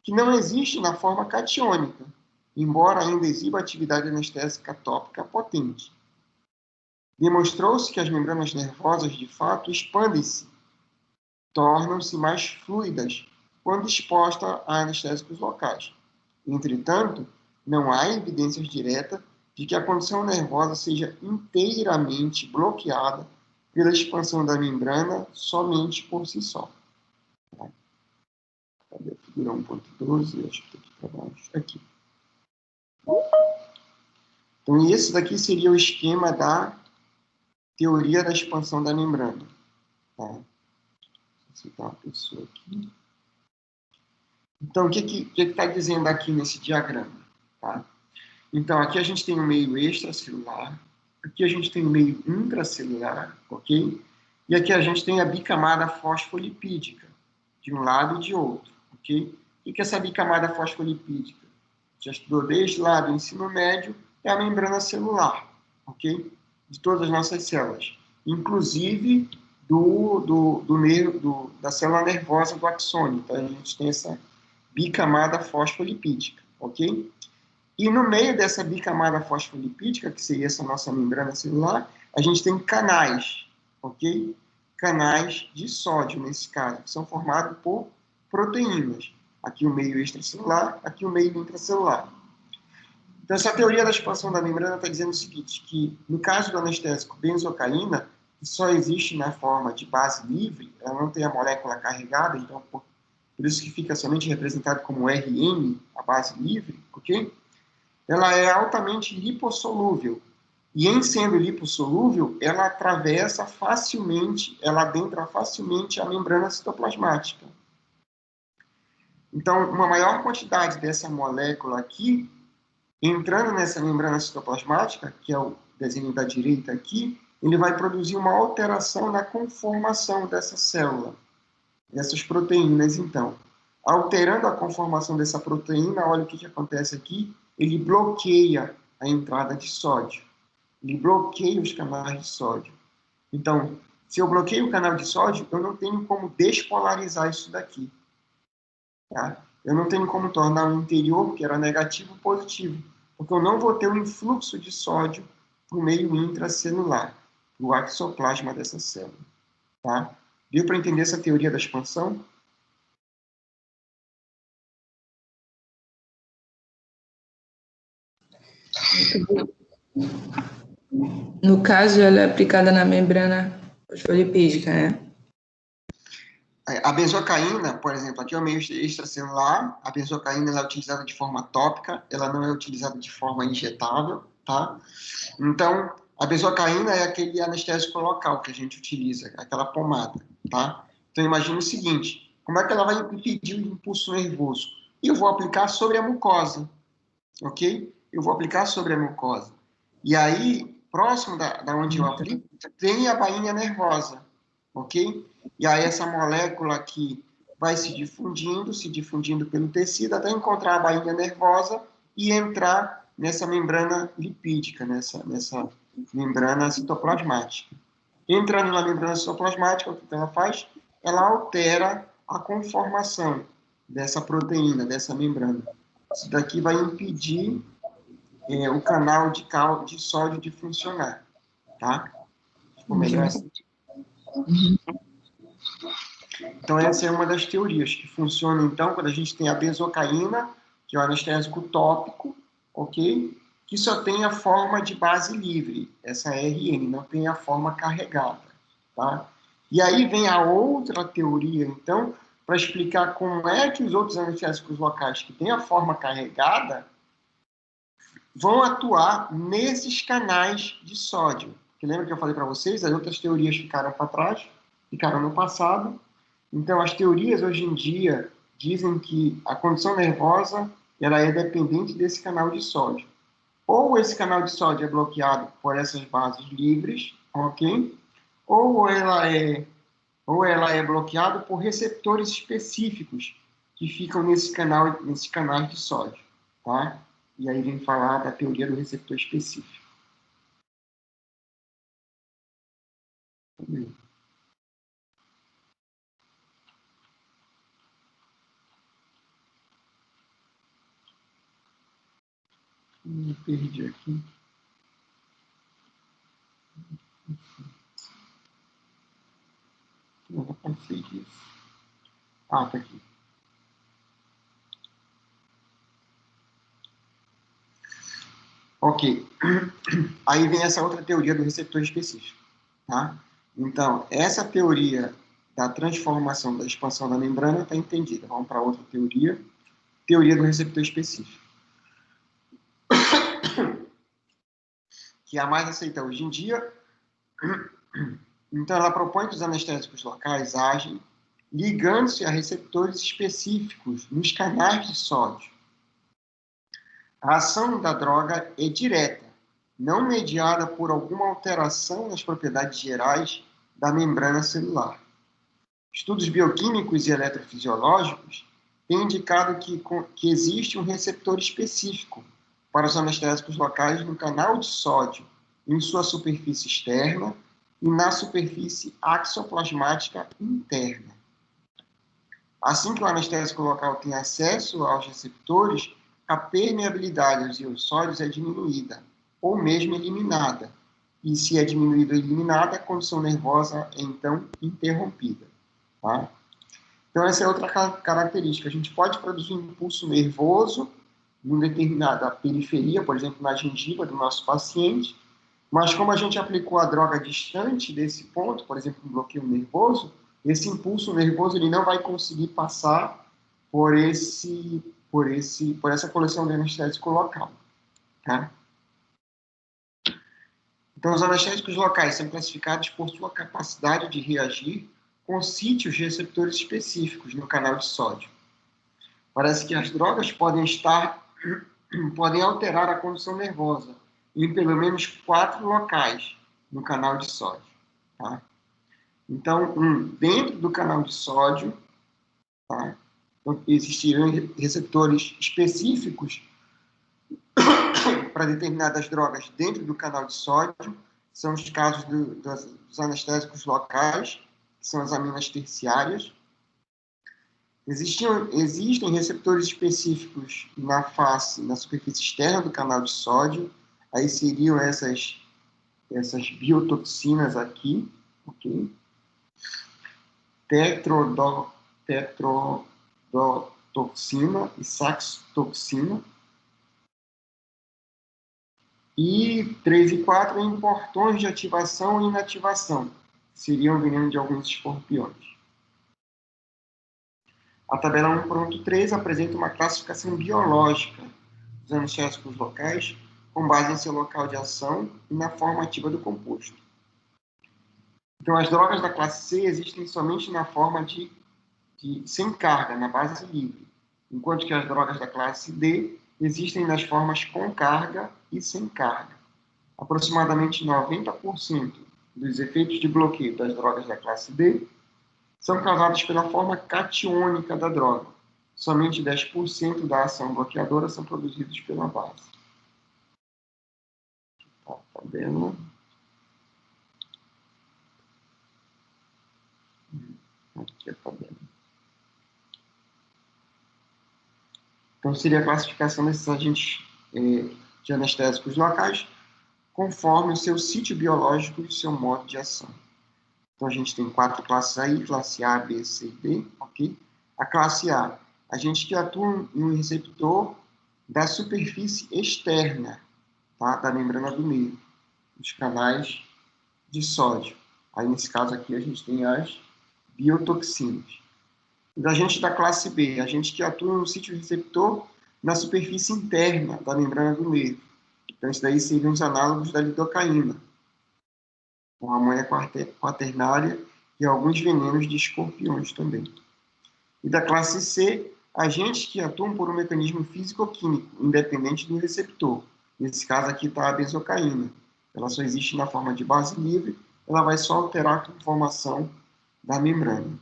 que não existe na forma catiônica, embora ainda exiba atividade anestésica tópica potente. Demonstrou-se que as membranas nervosas, de fato, expandem-se, tornam-se mais fluidas quando exposta a anestésicos locais. Entretanto, não há evidências diretas de que a condição nervosa seja inteiramente bloqueada pela expansão da membrana somente por si só. Cadê a figura 1.12? Acho que está aqui para baixo. Aqui. Então, esse daqui seria o esquema da teoria da expansão da membrana. Tá? Vou citar uma pessoa aqui. Então, o que está dizendo aqui nesse diagrama? Tá? Então, aqui a gente tem o meio extracelular, aqui a gente tem o meio intracelular, ok? E aqui a gente tem a bicamada fosfolipídica, de um lado e de outro, ok? O que é essa bicamada fosfolipídica? Já estudou desde lá do ensino médio, é a membrana celular, ok? De todas as nossas células, inclusive da célula nervosa do axônio. Então, a gente tem essa bicamada fosfolipídica, ok? E no meio dessa bicamada fosfolipídica, que seria essa nossa membrana celular, a gente tem canais, ok? Canais de sódio, nesse caso, que são formados por proteínas. Aqui o meio extracelular, aqui o meio intracelular. Então, essa teoria da expansão da membrana está dizendo o seguinte, que no caso do anestésico benzocaína, que só existe na forma de base livre, ela não tem a molécula carregada, então por isso que fica somente representado como RN, a base livre, ok? Ela é altamente lipossolúvel. E em sendo lipossolúvel, ela atravessa facilmente, ela adentra facilmente a membrana citoplasmática. Então, uma maior quantidade dessa molécula aqui, entrando nessa membrana citoplasmática, que é o desenho da direita aqui, ele vai produzir uma alteração na conformação dessa célula, dessas proteínas, então. Alterando a conformação dessa proteína, olha o que acontece aqui, ele bloqueia a entrada de sódio. Ele bloqueia os canais de sódio. Então, se eu bloqueio o canal de sódio, eu não tenho como despolarizar isso daqui. Tá? Eu não tenho como tornar o interior, que era negativo, positivo. Porque eu não vou ter um influxo de sódio para o meio intracelular, para o axoplasma dessa célula. Tá? Deu para entender essa teoria da expansão? No caso, ela é aplicada na membrana fosfolipídica, né? A benzocaína, por exemplo, aqui é o meio extracelular, a benzocaína ela é utilizada de forma tópica, ela não é utilizada de forma injetável, tá? Então, a benzocaína é aquele anestésico local que a gente utiliza, aquela pomada, tá? Então, imagine o seguinte, como é que ela vai impedir o impulso nervoso? Eu vou aplicar sobre a mucosa, ok? Eu vou aplicar sobre a mucosa. E aí, próximo da onde eu aplico, tem a bainha nervosa, ok? E aí essa molécula aqui vai se difundindo pelo tecido, até encontrar a bainha nervosa e entrar nessa membrana lipídica, nessa membrana citoplasmática. Entrando na membrana citoplasmática, o que ela faz? Ela altera a conformação dessa proteína, dessa membrana. Isso daqui vai impedir o canal de sódio de funcionar, tá? Ficou melhor assim? Então, essa é uma das teorias que funciona, então, quando a gente tem a benzocaína, que é o anestésico tópico, ok? Que só tem a forma de base livre, essa RN, não tem a forma carregada, tá? E aí vem a outra teoria, então, para explicar como é que os outros anestésicos locais que têm a forma carregada vão atuar nesses canais de sódio. Porque lembra que eu falei para vocês, as outras teorias ficaram para trás, ficaram no passado. Então, as teorias hoje em dia dizem que a condição nervosa ela é dependente desse canal de sódio. Ou esse canal de sódio é bloqueado por essas bases livres, ok? Ou ela é bloqueada por receptores específicos que ficam nesses canais de sódio, tá? E aí vem falar da teoria do receptor específico. Me perdi aqui. Eu já passei disso. Ah, tá aqui. Ok. Aí vem essa outra teoria do receptor específico, tá? Então, essa teoria da transformação, da expansão da membrana está entendida. Vamos para outra teoria. Teoria do receptor específico. Que é a mais aceita hoje em dia. Então, ela propõe que os anestésicos locais agem ligando-se a receptores específicos nos canais de sódio. A ação da droga é direta, não mediada por alguma alteração nas propriedades gerais da membrana celular. Estudos bioquímicos e eletrofisiológicos têm indicado que existe um receptor específico para os anestésicos locais no canal de sódio, em sua superfície externa e na superfície axoplasmática interna. Assim que o anestésico local tem acesso aos receptores, a permeabilidade aos sódios é diminuída, ou mesmo eliminada. E se é diminuída ou eliminada, a condução nervosa é então interrompida. Tá? Então, essa é outra característica. A gente pode produzir um impulso nervoso em uma determinada periferia, por exemplo, na gengiva do nosso paciente, mas como a gente aplicou a droga distante desse ponto, por exemplo, um bloqueio nervoso, esse impulso nervoso ele não vai conseguir passar por essa coleção de anestésico local. Tá? Então, os anestésicos locais são classificados por sua capacidade de reagir com sítios receptores específicos no canal de sódio. Parece que as drogas podem alterar a condução nervosa em pelo menos 4 locais no canal de sódio. Tá? Então, dentro do canal de sódio, tá? Então, existirão receptores específicos para determinadas drogas dentro do canal de sódio, são os casos dos anestésicos locais, que são as aminas terciárias. Existem receptores específicos na superfície externa do canal de sódio, aí seriam essas biotoxinas aqui, ok? Tetrodotoxina e saxitoxina. E 3 e 4 em portões de ativação e inativação, que seriam veneno de alguns escorpiões. A tabela 1.3 apresenta uma classificação biológica dos anestésicos locais com base em seu local de ação e na forma ativa do composto. Então, as drogas da classe C existem somente na forma sem carga, na base livre, enquanto que as drogas da classe D existem nas formas com carga e sem carga. Aproximadamente 90% dos efeitos de bloqueio das drogas da classe D são causados pela forma catiônica da droga. Somente 10% da ação bloqueadora são produzidos pela base. Tá vendo? aqui a tabela. Então, seria a classificação desses agentes de anestésicos locais conforme o seu sítio biológico e o seu modo de ação. Então, a gente tem 4 classes aí, classe A, B, C e D, ok? A classe A, agentes que atuam em um receptor da superfície externa, tá? Da membrana do meio, os canais de sódio. Aí, nesse caso aqui, a gente tem as biotoxinas. Os agentes da classe B, agentes que atuam no sítio receptor na superfície interna da membrana do meio. Então, isso daí seriam os análogos da lidocaína, com a amônia quaternária e alguns venenos de escorpiões também. E da classe C, agentes que atuam por um mecanismo físico-químico, independente do receptor. Nesse caso aqui está a benzocaína. Ela só existe na forma de base livre, ela vai só alterar a conformação da membrana.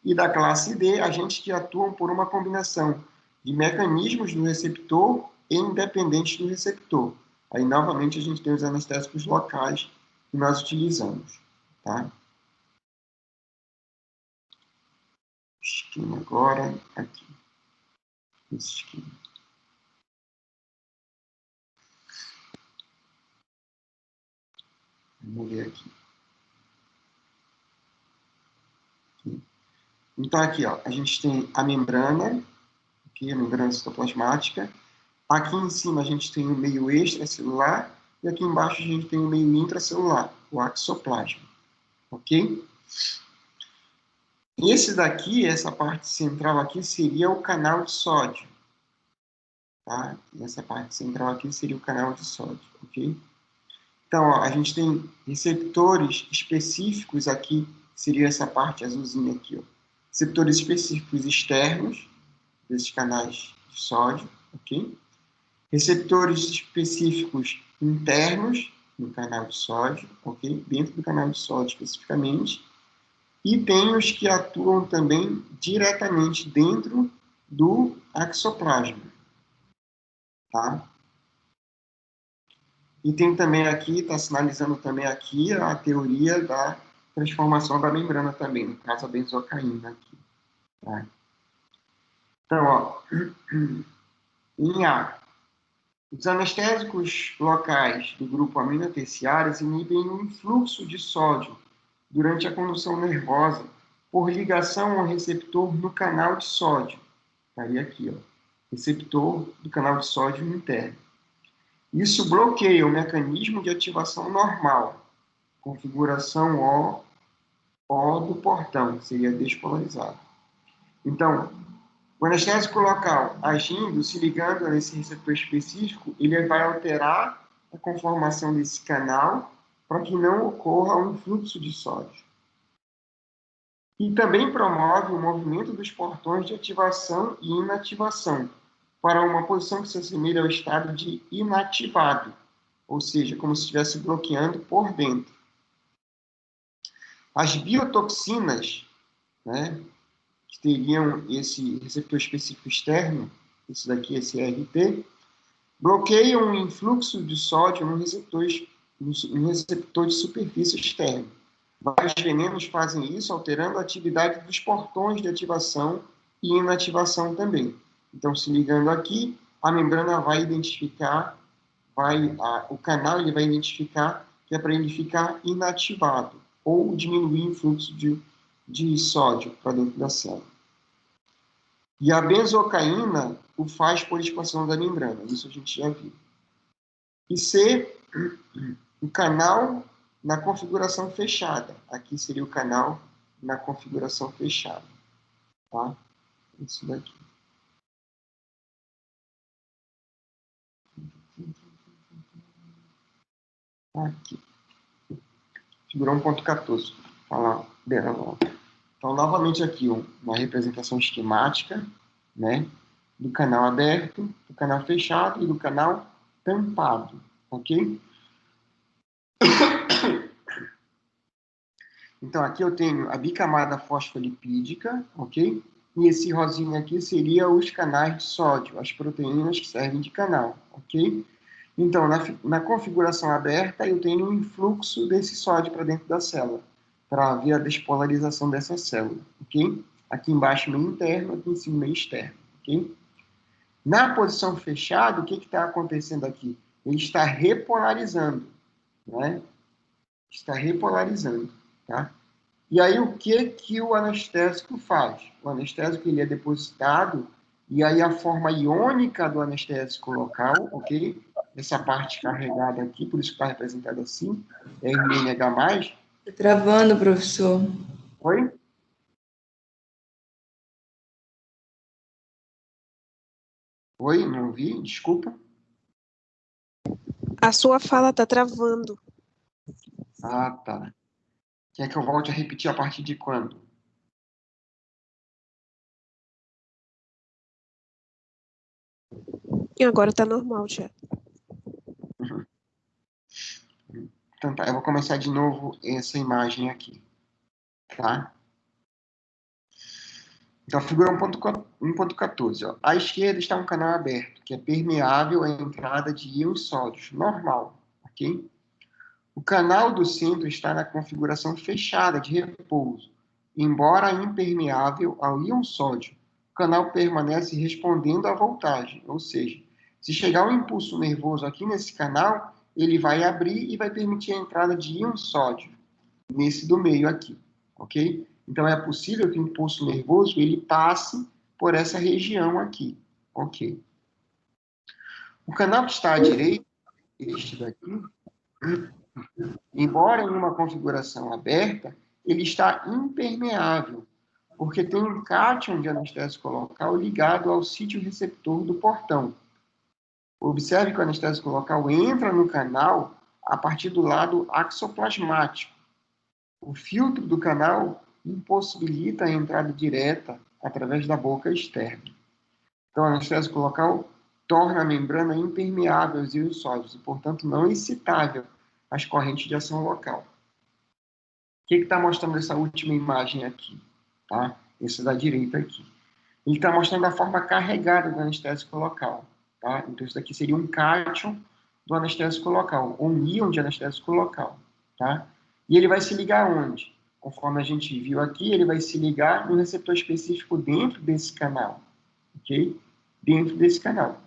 E da classe D, agentes que atuam por uma combinação de mecanismos do receptor e independentes do receptor. Aí, novamente, a gente tem os anestésicos locais que nós utilizamos, tá? Esquema agora, aqui. Esse esquema. Vamos ver aqui. Então, aqui, ó, a gente tem a membrana, aqui, a membrana citoplasmática. Aqui em cima a gente tem o meio extracelular e aqui embaixo a gente tem o meio intracelular, o axoplasma, ok? E esse daqui, essa parte central aqui, seria o canal de sódio, tá? E essa parte central aqui seria o canal de sódio, ok? Então, ó, a gente tem receptores específicos aqui, seria essa parte azulzinha aqui, ó. Receptores específicos externos desses canais de sódio, ok? Receptores específicos internos no canal de sódio, ok? Dentro do canal de sódio especificamente. E tem os que atuam também diretamente dentro do axoplasma, tá? E tem também aqui, está sinalizando também aqui a teoria da transformação da membrana também, no caso a benzocaína aqui, tá? Então, ó, em A, os anestésicos locais do grupo aminoterciários inibem o influxo de sódio durante a condução nervosa por ligação ao receptor no canal de sódio. Estaria aqui, ó, receptor do canal de sódio interno. Isso bloqueia o mecanismo de ativação normal, configuração O do portão, seria despolarizado. Então, o anestésico local agindo, se ligando nesse receptor específico, ele vai alterar a conformação desse canal para que não ocorra um fluxo de sódio. E também promove o movimento dos portões de ativação e inativação para uma posição que se assemelha ao estado de inativado, ou seja, como se estivesse bloqueando por dentro. As biotoxinas, né, que teriam esse receptor específico externo, esse daqui, esse RT, bloqueiam o influxo de sódio no receptor de superfície externa. Vários venenos fazem isso, alterando a atividade dos portões de ativação e inativação também. Então, se ligando aqui, a membrana vai identificar, o canal ele vai identificar que é para ele ficar inativado ou diminuir o fluxo de sódio para dentro da célula. E a benzocaína o faz por expansão da membrana, isso a gente já viu. E C, o canal na configuração fechada. Aqui seria o canal na configuração fechada. Tá? Isso daqui. Aqui. Figura 1.14. Falar dela logo. Então, novamente aqui, uma representação esquemática, né, do canal aberto, do canal fechado e do canal tampado, ok? Então, aqui eu tenho a bicamada fosfolipídica, ok? E esse rosinho aqui seria os canais de sódio, as proteínas que servem de canal, ok? Então, na configuração aberta, eu tenho um influxo desse sódio para dentro da célula. para ver a despolarização dessa célula, ok? Aqui embaixo meio interno, aqui em cima meio externo, ok? Na posição fechada, o que está acontecendo aqui? Ele está repolarizando, né? Está repolarizando, tá? E aí, o que o anestésico faz? O anestésico ele é depositado, e aí a forma iônica do anestésico local, ok? Essa parte carregada aqui, por isso que está representada assim, é RNH+. Tá travando, professor. Oi? Oi, não ouvi, desculpa. A sua fala tá travando. Ah, tá. Quer que eu volte a repetir a partir de quando? E agora tá normal já. Então tá, eu vou começar de novo essa imagem aqui, tá? Então, a figura 1.14, ó. À esquerda está um canal aberto, que é permeável à entrada de íons sódios, normal, ok? O canal do centro está na configuração fechada de repouso. Embora impermeável ao íon sódio, o canal permanece respondendo à voltagem, ou seja, se chegar um impulso nervoso aqui nesse canal, ele vai abrir e vai permitir a entrada de íon sódio, nesse do meio aqui, ok? Então, é possível que o impulso nervoso ele passe por essa região aqui, ok? O canal que está à direita, este daqui, embora em uma configuração aberta, ele está impermeável, porque tem um cátion de anestésico local ligado ao sítio receptor do portão. Observe que o anestésico local entra no canal a partir do lado axoplasmático. O filtro do canal impossibilita a entrada direta através da boca externa. Então, o anestésico local torna a membrana impermeável aos íons sólidos e, portanto, não excitável às correntes de ação local. O que está mostrando essa última imagem aqui? Tá? Esse da direita aqui. Ele está mostrando a forma carregada do anestésico local. Tá? Então, isso daqui seria um cátion do anestésico local, ou um íon de anestésico local. Tá? E ele vai se ligar onde? Conforme a gente viu aqui, ele vai se ligar no receptor específico dentro desse canal. Ok? Dentro desse canal.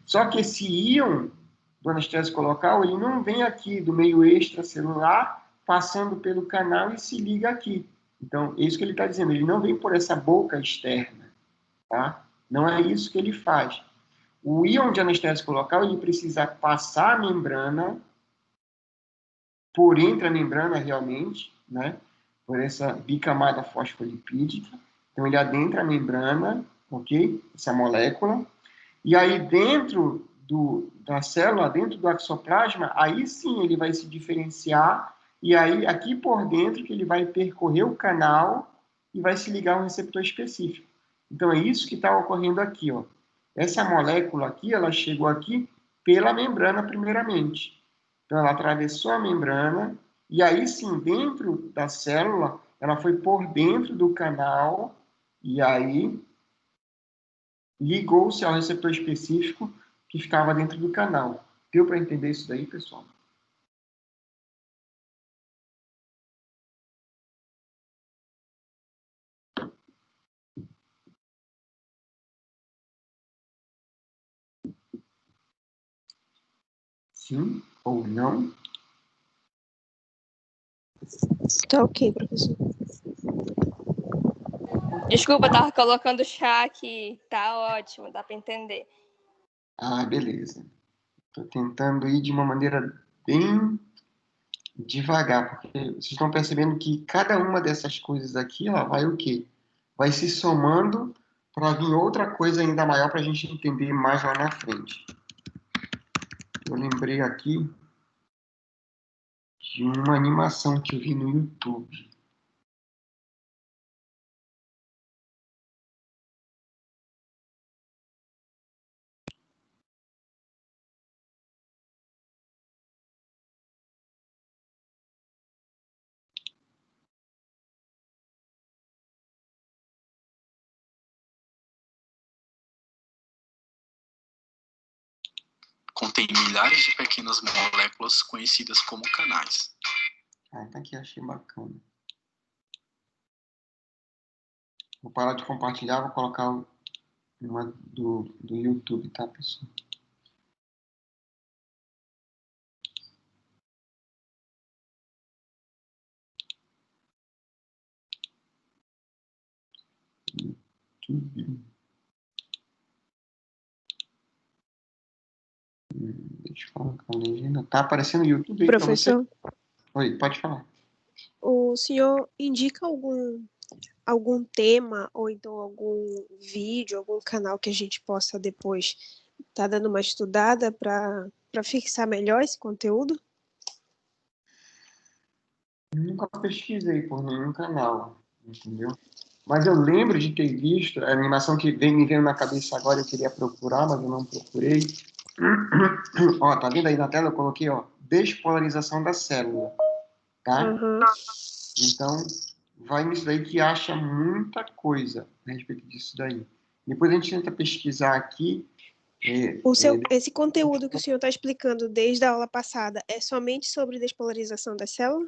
Só que esse íon do anestésico local, ele não vem aqui do meio extracelular, passando pelo canal e se liga aqui. Então, é isso que ele está dizendo. Ele não vem por essa boca externa. Tá? Não é isso que ele faz. O íon de anestésico local, ele precisa passar a membrana, por entre a membrana realmente, né? Por essa bicamada fosfolipídica. Então, ele adentra a membrana, ok? Essa molécula. E aí, dentro da célula, dentro do axoplasma, aí sim ele vai se diferenciar, e aí, aqui por dentro, que ele vai percorrer o canal e vai se ligar a um receptor específico. Então, é isso que está ocorrendo aqui, ó. Essa molécula aqui, ela chegou aqui pela membrana, primeiramente. Então, ela atravessou a membrana, e aí sim, dentro da célula, ela foi por dentro do canal, e aí ligou-se ao receptor específico que ficava dentro do canal. Deu para entender isso daí, pessoal? Sim ou não? Tá ok, professor. Desculpa, eu tava colocando chá aqui. Tá ótimo, dá pra entender. Ah, beleza. Estou tentando ir de uma maneira bem devagar, porque vocês estão percebendo que cada uma dessas coisas aqui, ó, vai o quê? Vai se somando para vir outra coisa ainda maior para a gente entender mais lá na frente. Eu lembrei aqui de uma animação que eu vi no YouTube. Contém milhares de pequenas moléculas conhecidas como canais. Ah, tá aqui, achei bacana. Vou parar de compartilhar, vou colocar uma do YouTube, tá, pessoal? YouTube. Deixa eu colocar a legenda. Tá aparecendo no YouTube aí para você? Professor, Oi, pode falar. o senhor indica algum tema ou então algum vídeo, algum canal que a gente possa depois estar dando uma estudada para fixar melhor esse conteúdo? Nunca pesquisei por nenhum canal, entendeu? Mas eu lembro de ter visto, a animação que me veio na cabeça agora, eu queria procurar, mas eu não procurei. Ó, tá vendo aí na tela? Eu coloquei, ó, despolarização da célula, tá? Aham. Então, vai nisso daí que acha muita coisa a respeito disso daí. Depois a gente tenta pesquisar aqui. Esse conteúdo que o senhor está explicando desde a aula passada é somente sobre despolarização da célula?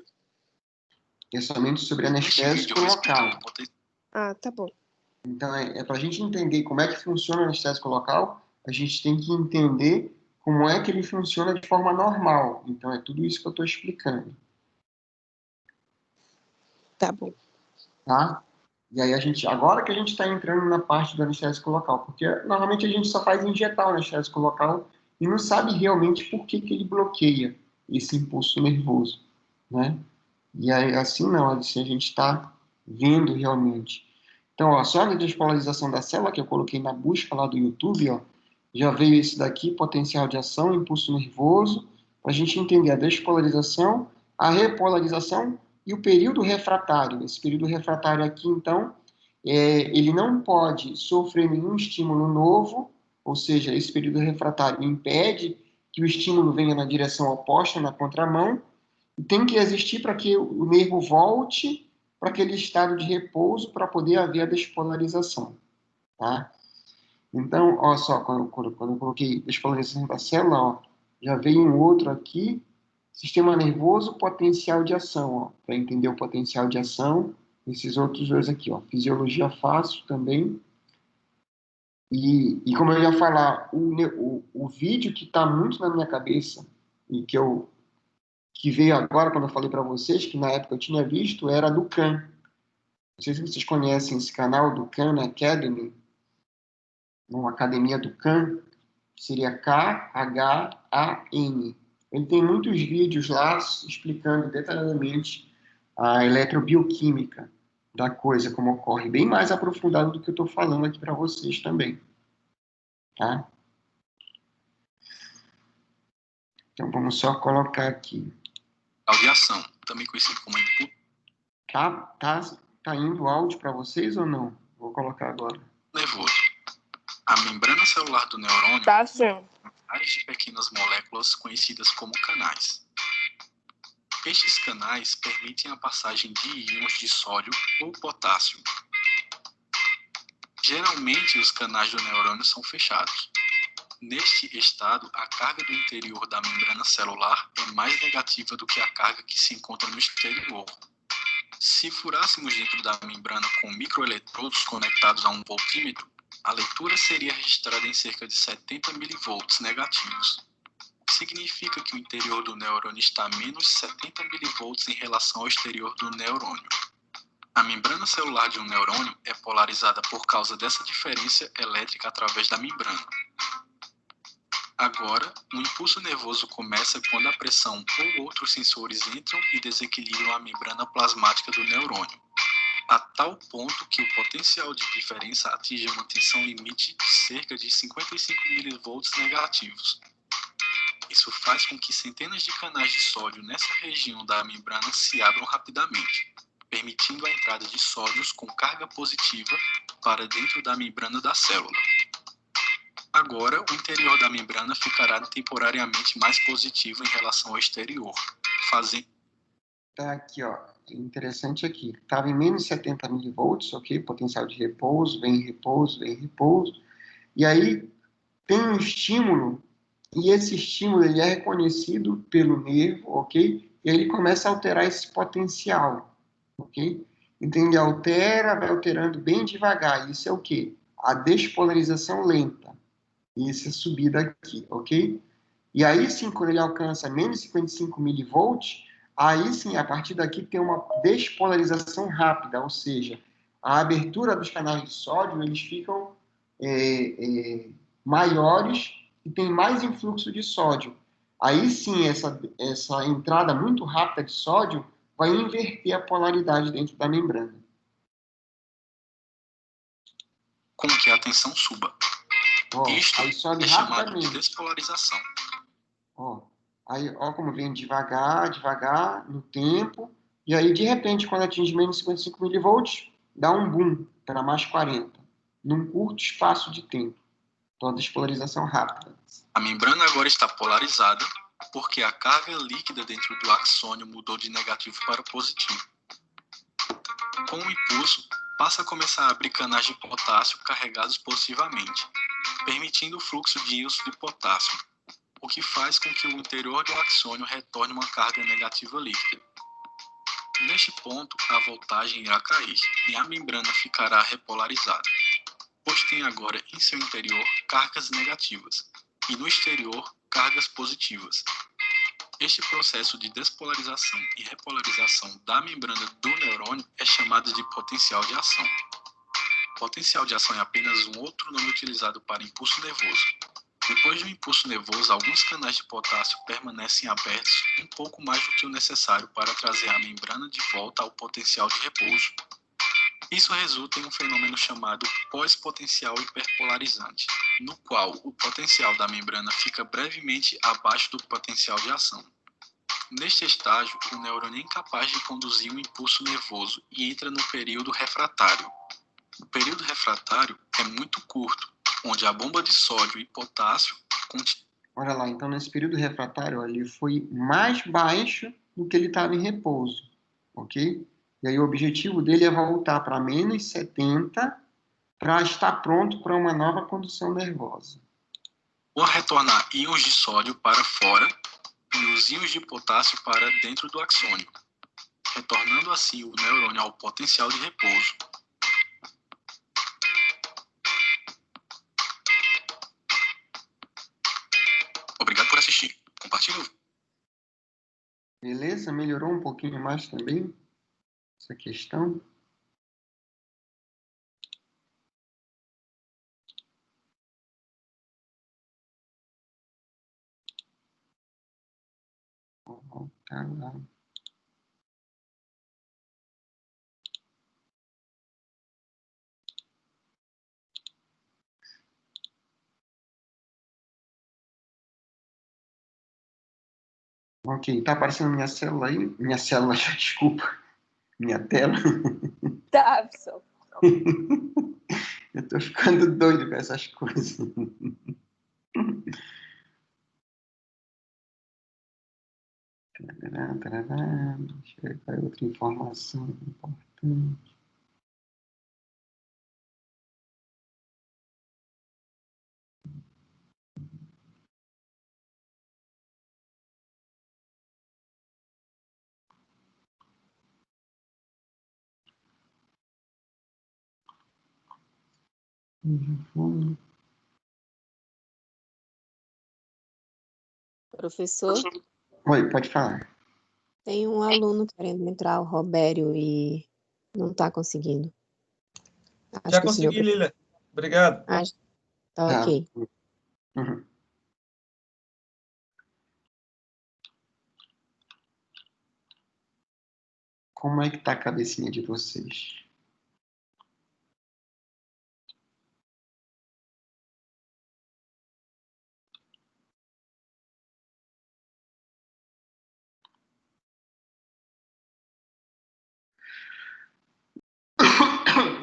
É somente sobre anestésico local. Ah, tá bom. Então, para a gente entender como é que funciona o anestésico local, a gente tem que entender como é que ele funciona de forma normal. Então, é tudo isso que eu estou explicando. Tá bom. Tá? E aí, agora que a gente está entrando na parte do anestésico local, porque normalmente a gente só faz injetar o anestésico local e não sabe realmente por que ele bloqueia esse impulso nervoso, né? E aí, assim não, assim a gente está vendo realmente. Então, ó, só a despolarização da célula, que eu coloquei na busca lá do YouTube, ó, já veio esse daqui, potencial de ação, impulso nervoso, para a gente entender a despolarização, a repolarização e o período refratário. Esse período refratário aqui, então, ele não pode sofrer nenhum estímulo novo, ou seja, esse período refratário impede que o estímulo venha na direção oposta, na contramão, e tem que existir para que o nervo volte para aquele estado de repouso para poder haver a despolarização, tá? Então, ó só, quando eu coloquei despolarização da célula, ó, já veio um outro aqui, sistema nervoso, potencial de ação, ó, para entender o potencial de ação, esses outros dois aqui, ó, fisiologia fácil também, e como eu ia falar, o vídeo que está muito na minha cabeça, e que veio agora, quando eu falei para vocês, que na época eu tinha visto, era do Khan. Não sei se vocês conhecem esse canal do Khan Academy, uma academia do Khan, seria Khan. Ele tem muitos vídeos lá explicando detalhadamente a eletrobioquímica da coisa, como ocorre, bem mais aprofundado do que eu estou falando aqui para vocês também. Tá? Então vamos só colocar aqui. Aviação, também conhecido como input. Tá indo áudio para vocês ou não? Vou colocar agora. Nervoso. A membrana celular do neurônio Tá sim. milhares de pequenas moléculas conhecidas como canais. Estes canais permitem a passagem de íons de sódio ou potássio. Geralmente, os canais do neurônio são fechados. Neste estado, a carga do interior da membrana celular é mais negativa do que a carga que se encontra no exterior. Se furássemos dentro da membrana com microeletrodos conectados a um voltímetro, a leitura seria registrada em cerca de 70 mV negativos. Significa que o interior do neurônio está a menos 70 mV em relação ao exterior do neurônio. A membrana celular de um neurônio é polarizada por causa dessa diferença elétrica através da membrana. Agora, o impulso nervoso começa quando a pressão ou outros sensores entram e desequilibram a membrana plasmática do neurônio, a tal ponto que o potencial de diferença atinge uma tensão limite de cerca de 55 mV negativos. Isso faz com que centenas de canais de sódio nessa região da membrana se abram rapidamente, permitindo a entrada de sódios com carga positiva para dentro da membrana da célula. Agora, o interior da membrana ficará temporariamente mais positivo em relação ao exterior, fazendo... Tá aqui, ó. Interessante aqui. Estava em menos 70 mV, ok? Potencial de repouso, vem repouso, vem repouso. E aí tem um estímulo, e esse estímulo ele é reconhecido pelo nervo, ok? E aí ele começa a alterar esse potencial, ok? Então, ele altera, vai alterando bem devagar. Isso é o quê? A despolarização lenta. Isso é subida aqui, ok? E aí sim, quando ele alcança menos 55 milivolts, aí sim, a partir daqui tem uma despolarização rápida, ou seja, a abertura dos canais de sódio, eles ficam maiores e tem mais influxo de sódio. Aí sim, essa entrada muito rápida de sódio vai inverter a polaridade dentro da membrana. Com que a tensão suba. Ó, Isto aí sobe é chamado de rapidamente. despolarização. Ó, aí, ó como vem devagar, devagar, no tempo, e aí, de repente, quando atinge menos 55 milivolts, dá um boom para mais 40, num curto espaço de tempo. Então, a despolarização rápida. A membrana agora está polarizada porque a carga líquida dentro do axônio mudou de negativo para positivo. Com o impulso, passa a começar a abrir canais de potássio carregados positivamente, permitindo o fluxo de íons de potássio, o que faz com que o interior do axônio retorne uma carga negativa líquida. Neste ponto, a voltagem irá cair e a membrana ficará repolarizada, pois tem agora em seu interior cargas negativas e no exterior cargas positivas. Este processo de despolarização e repolarização da membrana do neurônio é chamado de potencial de ação. Potencial de ação é apenas um outro nome utilizado para impulso nervoso. Depois do impulso nervoso, alguns canais de potássio permanecem abertos um pouco mais do que o necessário para trazer a membrana de volta ao potencial de repouso. Isso resulta em um fenômeno chamado pós-potencial hiperpolarizante, no qual o potencial da membrana fica brevemente abaixo do potencial de ação. Neste estágio, o neurônio é incapaz de conduzir um impulso nervoso e entra no período refratário. O período refratário é muito curto, onde a bomba de sódio e potássio... Olha lá, então nesse período refratário, ó, ele foi mais baixo do que ele estava em repouso, ok? E aí o objetivo dele é voltar para menos 70 para estar pronto para uma nova condução nervosa. Ou retornar íons de sódio para fora e os íons de potássio para dentro do axônio, retornando assim o neurônio ao potencial de repouso. Obrigado por assistir. Compartilhe. Beleza? Melhorou um pouquinho mais também essa questão? Vou voltar lá. Ok, tá aparecendo minha célula aí? Minha célula, desculpa. Minha tela. Tá, pessoal. Eu tô ficando doido com essas coisas. Deixa eu ver qual é outra informação importante. Professor, Oi, pode falar. tem um aluno querendo entrar, o Robério, e não está conseguindo. Acho Já que o senhor... consegui, Lila. Obrigado. Ah, tá ok. Uhum. Como é que tá a cabecinha de vocês?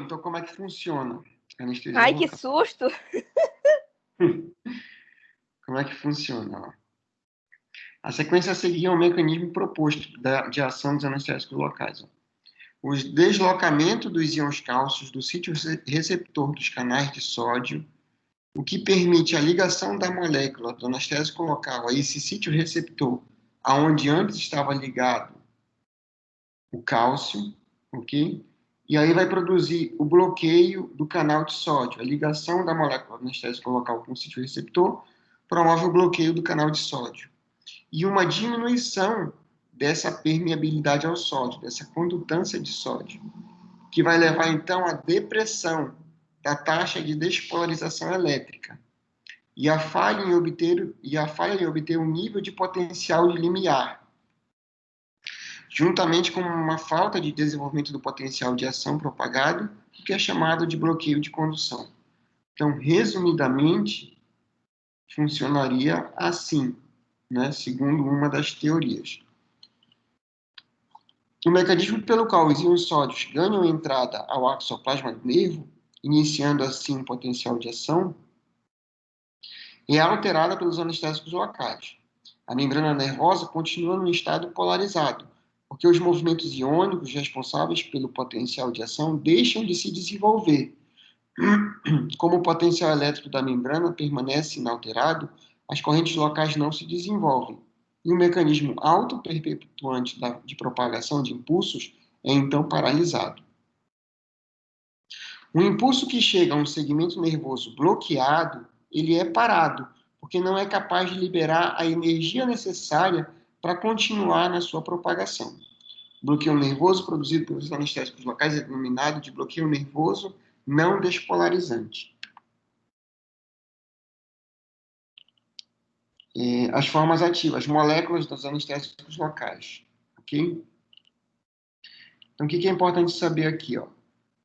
Então, como é que funciona? Anestesia Ai, que local. susto! Como é que funciona? Ó? A sequência seguia é um mecanismo proposto de ação dos anestésicos locais. Ó. O deslocamento dos íons cálcios do sítio receptor dos canais de sódio, o que permite a ligação da molécula do anestésico local a esse sítio receptor, aonde antes estava ligado o cálcio, ok? E aí vai produzir o bloqueio do canal de sódio. A ligação da molécula anestésica local com o sítio receptor promove o bloqueio do canal de sódio. E uma diminuição dessa permeabilidade ao sódio, dessa condutância de sódio, que vai levar, então, à depressão da taxa de despolarização elétrica e a falha em obter um nível de potencial de limiar, juntamente com uma falta de desenvolvimento do potencial de ação propagado, o que é chamado de bloqueio de condução. Então, resumidamente, funcionaria assim, né, segundo uma das teorias. O mecanismo pelo qual os íons sódios ganham entrada ao axoplasma do nervo, iniciando assim um potencial de ação, é alterada pelos anestésicos locais. A membrana nervosa continua num estado polarizado, porque os movimentos iônicos responsáveis pelo potencial de ação deixam de se desenvolver. Como o potencial elétrico da membrana permanece inalterado, as correntes locais não se desenvolvem. E o mecanismo autoperpetuante de propagação de impulsos é então paralisado. Um impulso que chega a um segmento nervoso bloqueado, ele é parado, porque não é capaz de liberar a energia necessária para continuar na sua propagação. O bloqueio nervoso produzido pelos anestésicos locais é denominado de bloqueio nervoso não despolarizante. As formas ativas, moléculas dos anestésicos locais, ok? Então, o que é importante saber aqui, ó?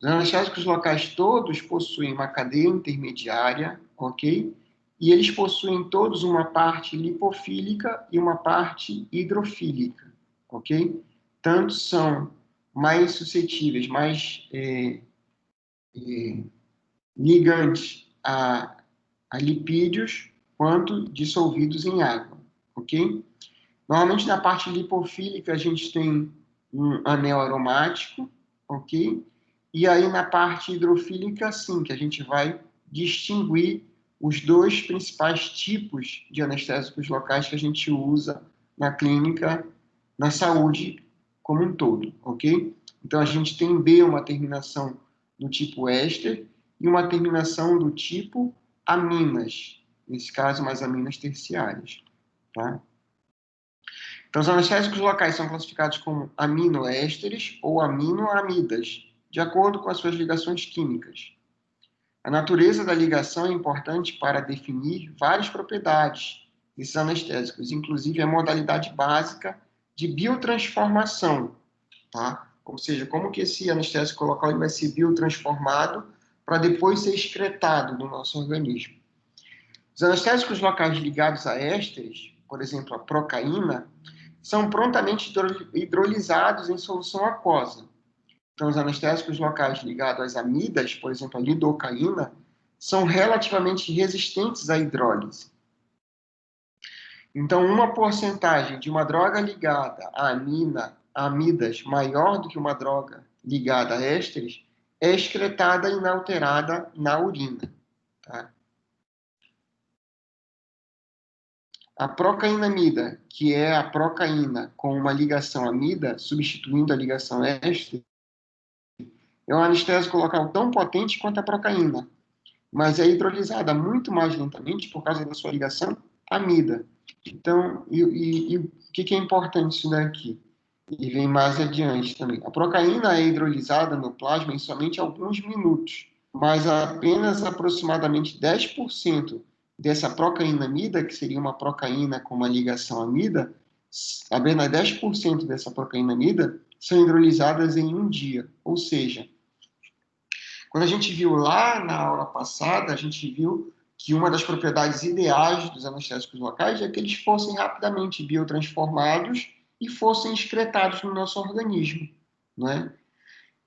Os anestésicos locais todos possuem uma cadeia intermediária, ok? E eles possuem todos uma parte lipofílica e uma parte hidrofílica, ok? Tanto são mais suscetíveis, mais ligantes a lipídios, quanto dissolvidos em água, ok? Normalmente, na parte lipofílica, a gente tem um anel aromático, ok? E aí, na parte hidrofílica, sim, que a gente vai distinguir os dois principais tipos de anestésicos locais que a gente usa na clínica, na saúde como um todo, ok? Então, a gente tem B, uma terminação do tipo éster, e uma terminação do tipo aminas, nesse caso, mais aminas terciárias, tá? Então, os anestésicos locais são classificados como aminoésteres ou aminoamidas, de acordo com as suas ligações químicas. A natureza da ligação é importante para definir várias propriedades desses anestésicos, inclusive a modalidade básica de biotransformação, tá? Ou seja, como que esse anestésico local ele vai ser biotransformado para depois ser excretado no nosso organismo. Os anestésicos locais ligados a ésteres, por exemplo, a procaína, são prontamente hidrolisados em solução aquosa. Então, os anestésicos locais ligados às amidas, por exemplo, a lidocaína, são relativamente resistentes à hidrólise. Então, uma porcentagem de uma droga ligada a amidas maior do que uma droga ligada a ésteres é excretada inalterada na urina, tá? A procainamida, que é a procaína com uma ligação amida, substituindo a ligação éster, é um anestésico local tão potente quanto a procaína, mas é hidrolisada muito mais lentamente por causa da sua ligação amida. Então, o que é importante isso daqui? E vem mais adiante também. A procaína é hidrolisada no plasma em somente alguns minutos, mas apenas aproximadamente 10% dessa procainamida, que seria uma procaína com uma ligação amida, apenas 10% dessa procainamida são hidrolisadas em um dia. Ou seja, quando a gente viu lá na aula passada, a gente viu que uma das propriedades ideais dos anestésicos locais é que eles fossem rapidamente biotransformados e fossem excretados no nosso organismo, né?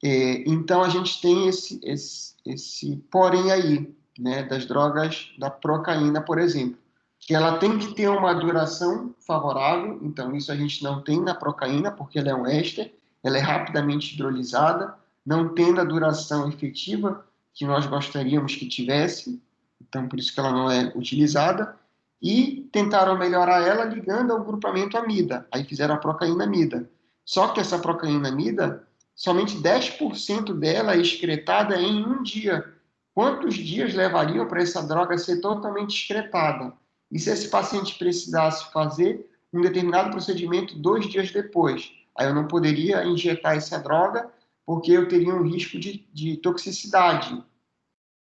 Então, a gente tem esse porém aí, né, das drogas da procaína, por exemplo, que ela tem que ter uma duração favorável. Então, isso a gente não tem na procaína, porque ela é um éster, ela é rapidamente hidrolisada, não tendo a duração efetiva que nós gostaríamos que tivesse, então por isso que ela não é utilizada, e tentaram melhorar ela ligando ao grupamento amida, aí fizeram a procainamida. Só que essa procainamida somente 10% dela é excretada em um dia. Quantos dias levariam para essa droga ser totalmente excretada? E se esse paciente precisasse fazer um determinado procedimento 2 dias depois? Aí eu não poderia injetar essa droga, porque eu teria um risco de toxicidade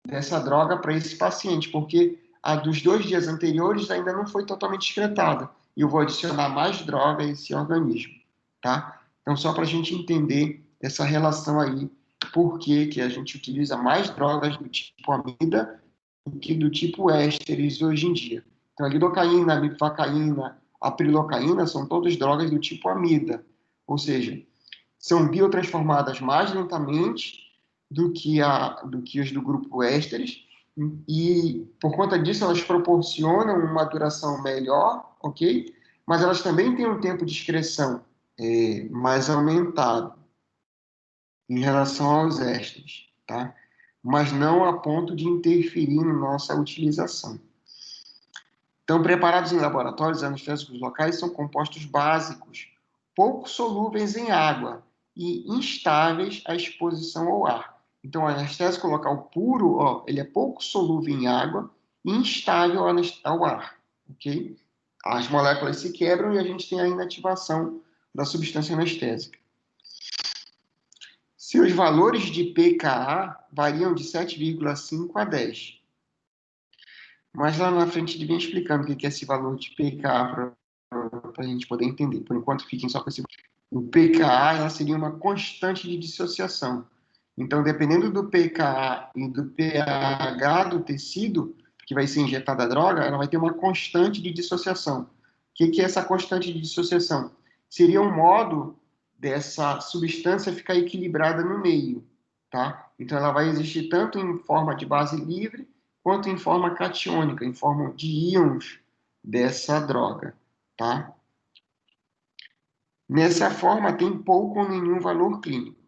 dessa droga para esse paciente, porque a dos 2 dias anteriores ainda não foi totalmente excretada. E eu vou adicionar mais droga a esse organismo, tá? Então, só para a gente entender essa relação aí, por que a gente utiliza mais drogas do tipo amida do que do tipo ésteres hoje em dia. Então, a lidocaína, a mifacaína, a prilocaína são todas drogas do tipo amida, ou seja, são biotransformadas mais lentamente do que as do grupo ésteres, e por conta disso elas proporcionam uma duração melhor, ok? Mas elas também têm um tempo de excreção mais aumentado em relação aos ésteres, tá? Mas não a ponto de interferir na nossa utilização. Então, preparados em laboratórios, anestésicos locais são compostos básicos, pouco solúveis em água e instáveis à exposição ao ar. Então, o anestésico local puro, ele é pouco solúvel em água e instável ao ar, ok? As moléculas se quebram e a gente tem a inativação da substância anestésica. Seus valores de pKa variam de 7,5 a 10. Mas lá na frente ele vem explicando o que é esse valor de pKa para a gente poder entender. Por enquanto, fiquem só com esse. O pKa ela seria uma constante de dissociação. Então, dependendo do pKa e do pH do tecido que vai ser injetada a droga, ela vai ter uma constante de dissociação. O que é essa constante de dissociação? Seria um modo dessa substância ficar equilibrada no meio, tá? Então, ela vai existir tanto em forma de base livre, quanto em forma catiônica, em forma de íons dessa droga, tá? Nessa forma, tem pouco ou nenhum valor clínico.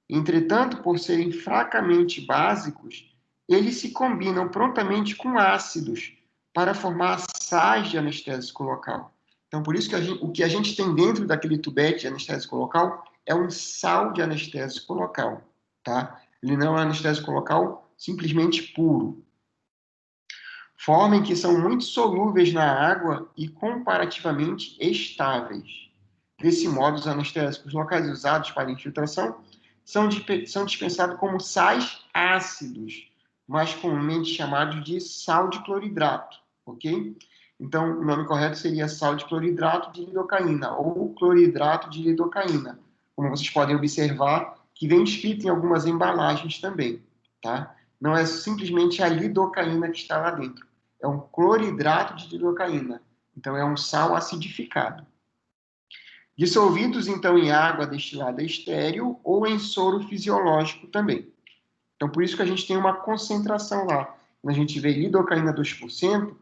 Entretanto, por serem fracamente básicos, eles se combinam prontamente com ácidos para formar sais de anestésico local. Então, por isso que o que a gente tem dentro daquele tubete de anestésico local é um sal de anestésico local, tá? Ele não é um anestésico local simplesmente puro. Formem que são muito solúveis na água e comparativamente estáveis. Desse modo, os anestésicos locais usados para infiltração são dispensados como sais ácidos, mais comumente chamados de sal de cloridrato, ok? Então, o nome correto seria sal de cloridrato de lidocaína ou cloridrato de lidocaína, como vocês podem observar, que vem escrito em algumas embalagens também, tá? Não é simplesmente a lidocaína que está lá dentro, é um cloridrato de lidocaína, então é um sal acidificado. Dissolvidos, então, em água destilada estéril ou em soro fisiológico também. Então, por isso que a gente tem uma concentração lá. Quando a gente vê lidocaína 2%,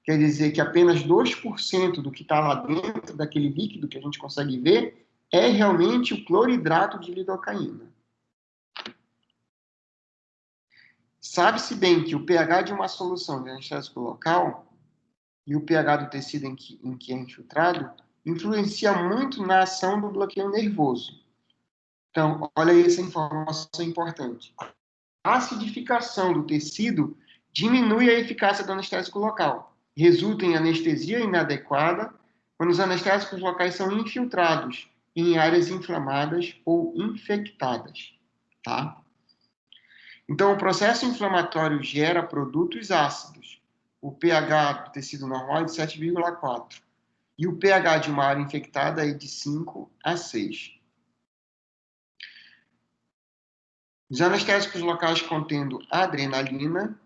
quer dizer que apenas 2% do que está lá dentro daquele líquido que a gente consegue ver é realmente o cloridrato de lidocaína. Sabe-se bem que o pH de uma solução de anestésico local e o pH do tecido em que é infiltrado influencia muito na ação do bloqueio nervoso. Então, olha aí essa informação importante. A acidificação do tecido diminui a eficácia do anestésico local. Resulta em anestesia inadequada quando os anestésicos locais são infiltrados em áreas inflamadas ou infectadas, tá? Então, o processo inflamatório gera produtos ácidos. O pH do tecido normal é de 7,4. E o pH de uma área infectada é de 5 a 6. Os anestésicos locais contendo adrenalina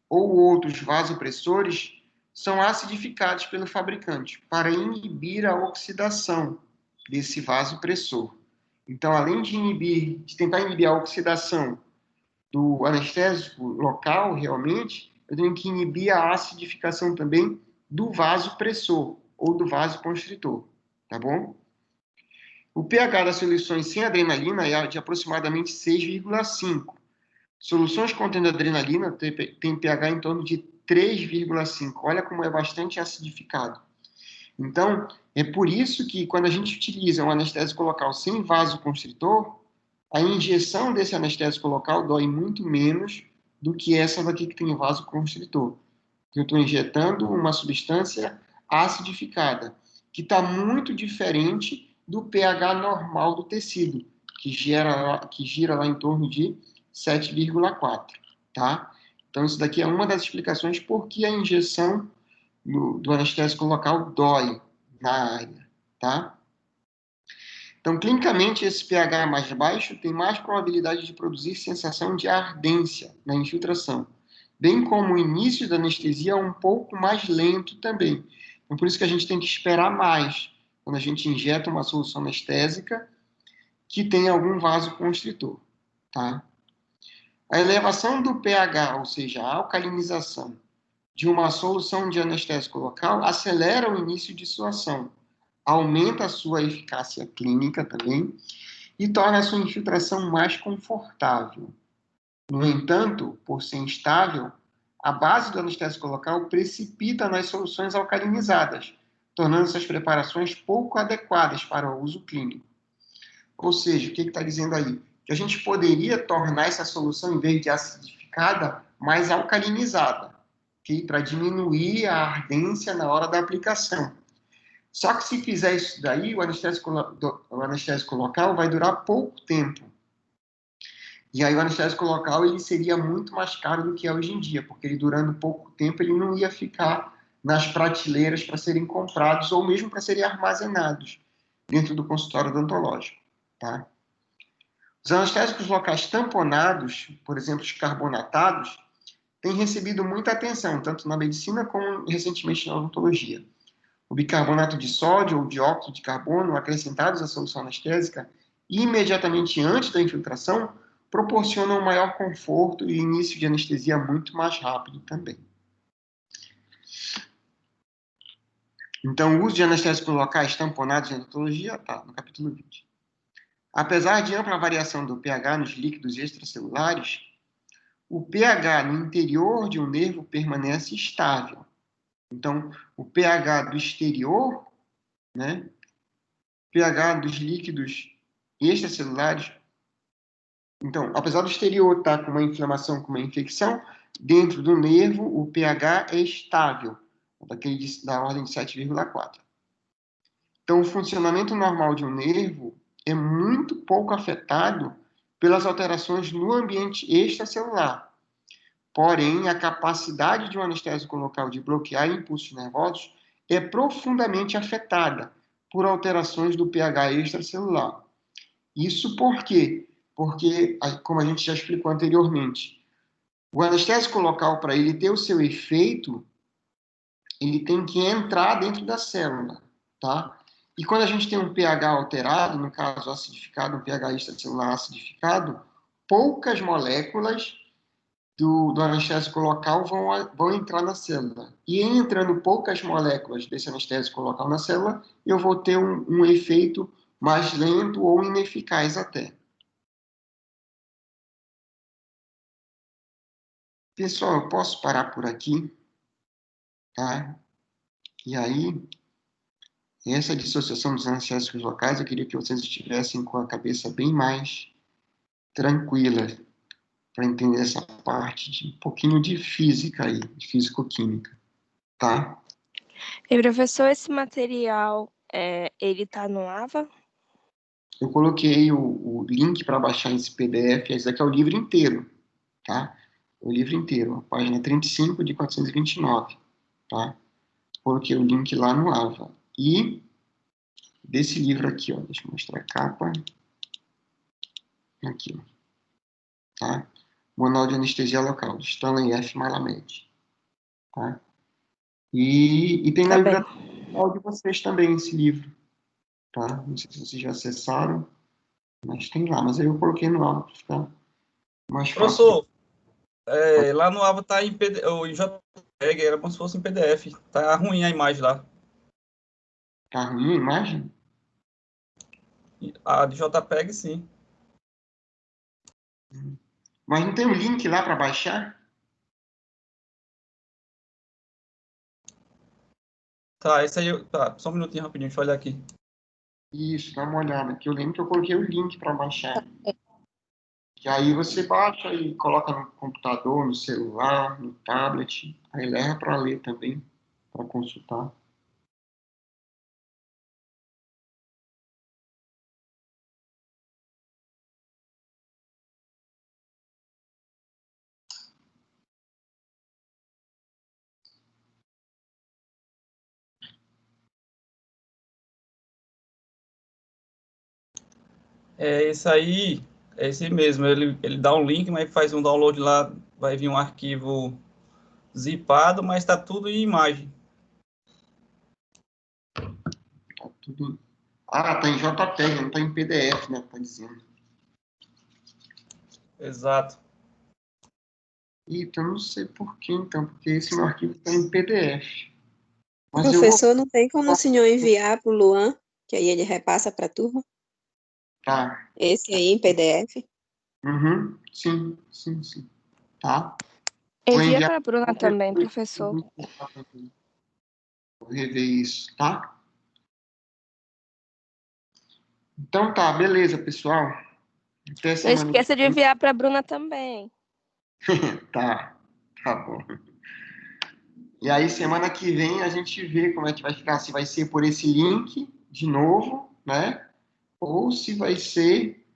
ou outros vasopressores são acidificados pelo fabricante para inibir a oxidação desse vasopressor. Então, além de tentar inibir a oxidação do anestésico local, realmente, eu tenho que inibir a acidificação também do vasopressor ou do vasoconstritor, tá bom? O pH das soluções sem adrenalina é de aproximadamente 6,5. Soluções contendo adrenalina têm pH em torno de 3,5. Olha como é bastante acidificado. Então, é por isso que quando a gente utiliza um anestésico local sem vasoconstritor, a injeção desse anestésico local dói muito menos do que essa daqui que tem vasoconstritor. Eu estou injetando uma substância acidificada, que está muito diferente do pH normal do tecido, que gira lá em torno de 7,4, tá? Então, isso daqui é uma das explicações por que a injeção do anestésico local dói na área, tá? Então, clinicamente, esse pH mais baixo tem mais probabilidade de produzir sensação de ardência na infiltração, bem como o início da anestesia é um pouco mais lento também. Então, por isso que a gente tem que esperar mais quando a gente injeta uma solução anestésica que tem algum vasoconstritor, tá? A elevação do pH, ou seja, a alcalinização de uma solução de anestésico local, acelera o início de sua ação, aumenta a sua eficácia clínica também e torna a sua infiltração mais confortável. No entanto, por ser instável, a base do anestésico local precipita nas soluções alcalinizadas, tornando essas preparações pouco adequadas para o uso clínico. Ou seja, o que está dizendo aí? Que a gente poderia tornar essa solução, em vez de acidificada, mais alcalinizada, okay? Para diminuir a ardência na hora da aplicação. Só que se fizer isso daí, o anestésico local vai durar pouco tempo. E aí o anestésico local ele seria muito mais caro do que é hoje em dia, porque ele durando pouco tempo ele não ia ficar nas prateleiras para serem comprados ou mesmo para serem armazenados dentro do consultório odontológico, tá? Os anestésicos locais tamponados, por exemplo, os carbonatados, têm recebido muita atenção, tanto na medicina como recentemente na odontologia. O bicarbonato de sódio ou dióxido de carbono acrescentados à solução anestésica imediatamente antes da infiltração proporcionam um maior conforto e início de anestesia muito mais rápido também. Então, o uso de anestésicos locais tamponados em odontologia está no capítulo 20. Apesar de ampla variação do pH nos líquidos extracelulares, o pH no interior de um nervo permanece estável. Então, o pH do exterior, né, pH dos líquidos extracelulares, então, apesar do exterior estar com uma inflamação, com uma infecção, dentro do nervo o pH é estável, da ordem de 7,4. Então, o funcionamento normal de um nervo é muito pouco afetado pelas alterações no ambiente extracelular. Porém, a capacidade de um anestésico local de bloquear impulsos nervosos é profundamente afetada por alterações do pH extracelular. Isso por quê? Porque, como a gente já explicou anteriormente, o anestésico local, para ele ter o seu efeito, ele tem que entrar dentro da célula, tá? E quando a gente tem um pH alterado, no caso acidificado, um pH extracelular acidificado, poucas moléculas do anestésico local vão entrar na célula. E entrando poucas moléculas desse anestésico local na célula, eu vou ter um efeito mais lento ou ineficaz até. Pessoal, eu posso parar por aqui, tá? E aí, essa dissociação dos anestésicos locais, eu queria que vocês estivessem com a cabeça bem mais tranquila para entender essa parte de um pouquinho de física aí, de físico-química, tá? E professor, esse material, ele tá no AVA? Eu coloquei o link para baixar esse PDF, esse daqui é o livro inteiro, tá? O livro inteiro, a página 35 de 429, tá? Coloquei o link lá no AVA. E desse livro aqui, ó, deixa eu mostrar a capa. Aqui, ó, tá? Manual de Anestesia Local, de Stanley F. Malamed, tá? E tem na biblioteca de vocês também esse livro, tá? Não sei se vocês já acessaram, mas tem lá. Mas aí eu coloquei no AVA para ficar mais fácil. Professor, lá no AVA tá em PDF, ou em JPEG, era como se fosse em PDF. Tá ruim a imagem lá. Tá ruim a imagem? A de JPEG, sim. Mas não tem um link lá para baixar? Tá, esse aí, tá, só um minutinho rapidinho, deixa eu olhar aqui. Isso, dá uma olhada, que eu lembro que eu coloquei o link para baixar. Que aí você baixa e coloca no computador, no celular, no tablet, aí leva para ler também, para consultar. É esse aí, é esse mesmo, ele dá um link, mas faz um download lá, vai vir um arquivo zipado, mas tá tudo em imagem. Tá tudo... Ah, tá em JPEG, não tá em PDF, né? Tá dizendo. Exato. Então, não sei por que, então, porque esse meu arquivo tá em PDF. Mas Professor, não tem como o senhor enviar para o Luan, que aí ele repassa para a turma? Tá. Esse aí em PDF? Uhum. Sim, sim, sim. Tá? Vou Envia enviar para a Bruna qualquer também, coisa. professor. Vou rever isso, tá? Então tá, beleza, pessoal. Até Não semana esqueça de que vem. enviar para a Bruna também. Tá, tá bom. E aí, semana que vem, a gente vê como é que vai ficar. Se vai ser por esse link, de novo, né? Ou se vai ser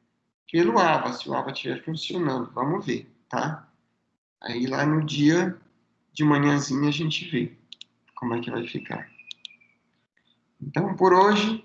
pelo ABA, se o ABA estiver funcionando. Vamos ver, tá? Aí lá no dia de manhãzinha a gente vê como é que vai ficar. Então, por hoje,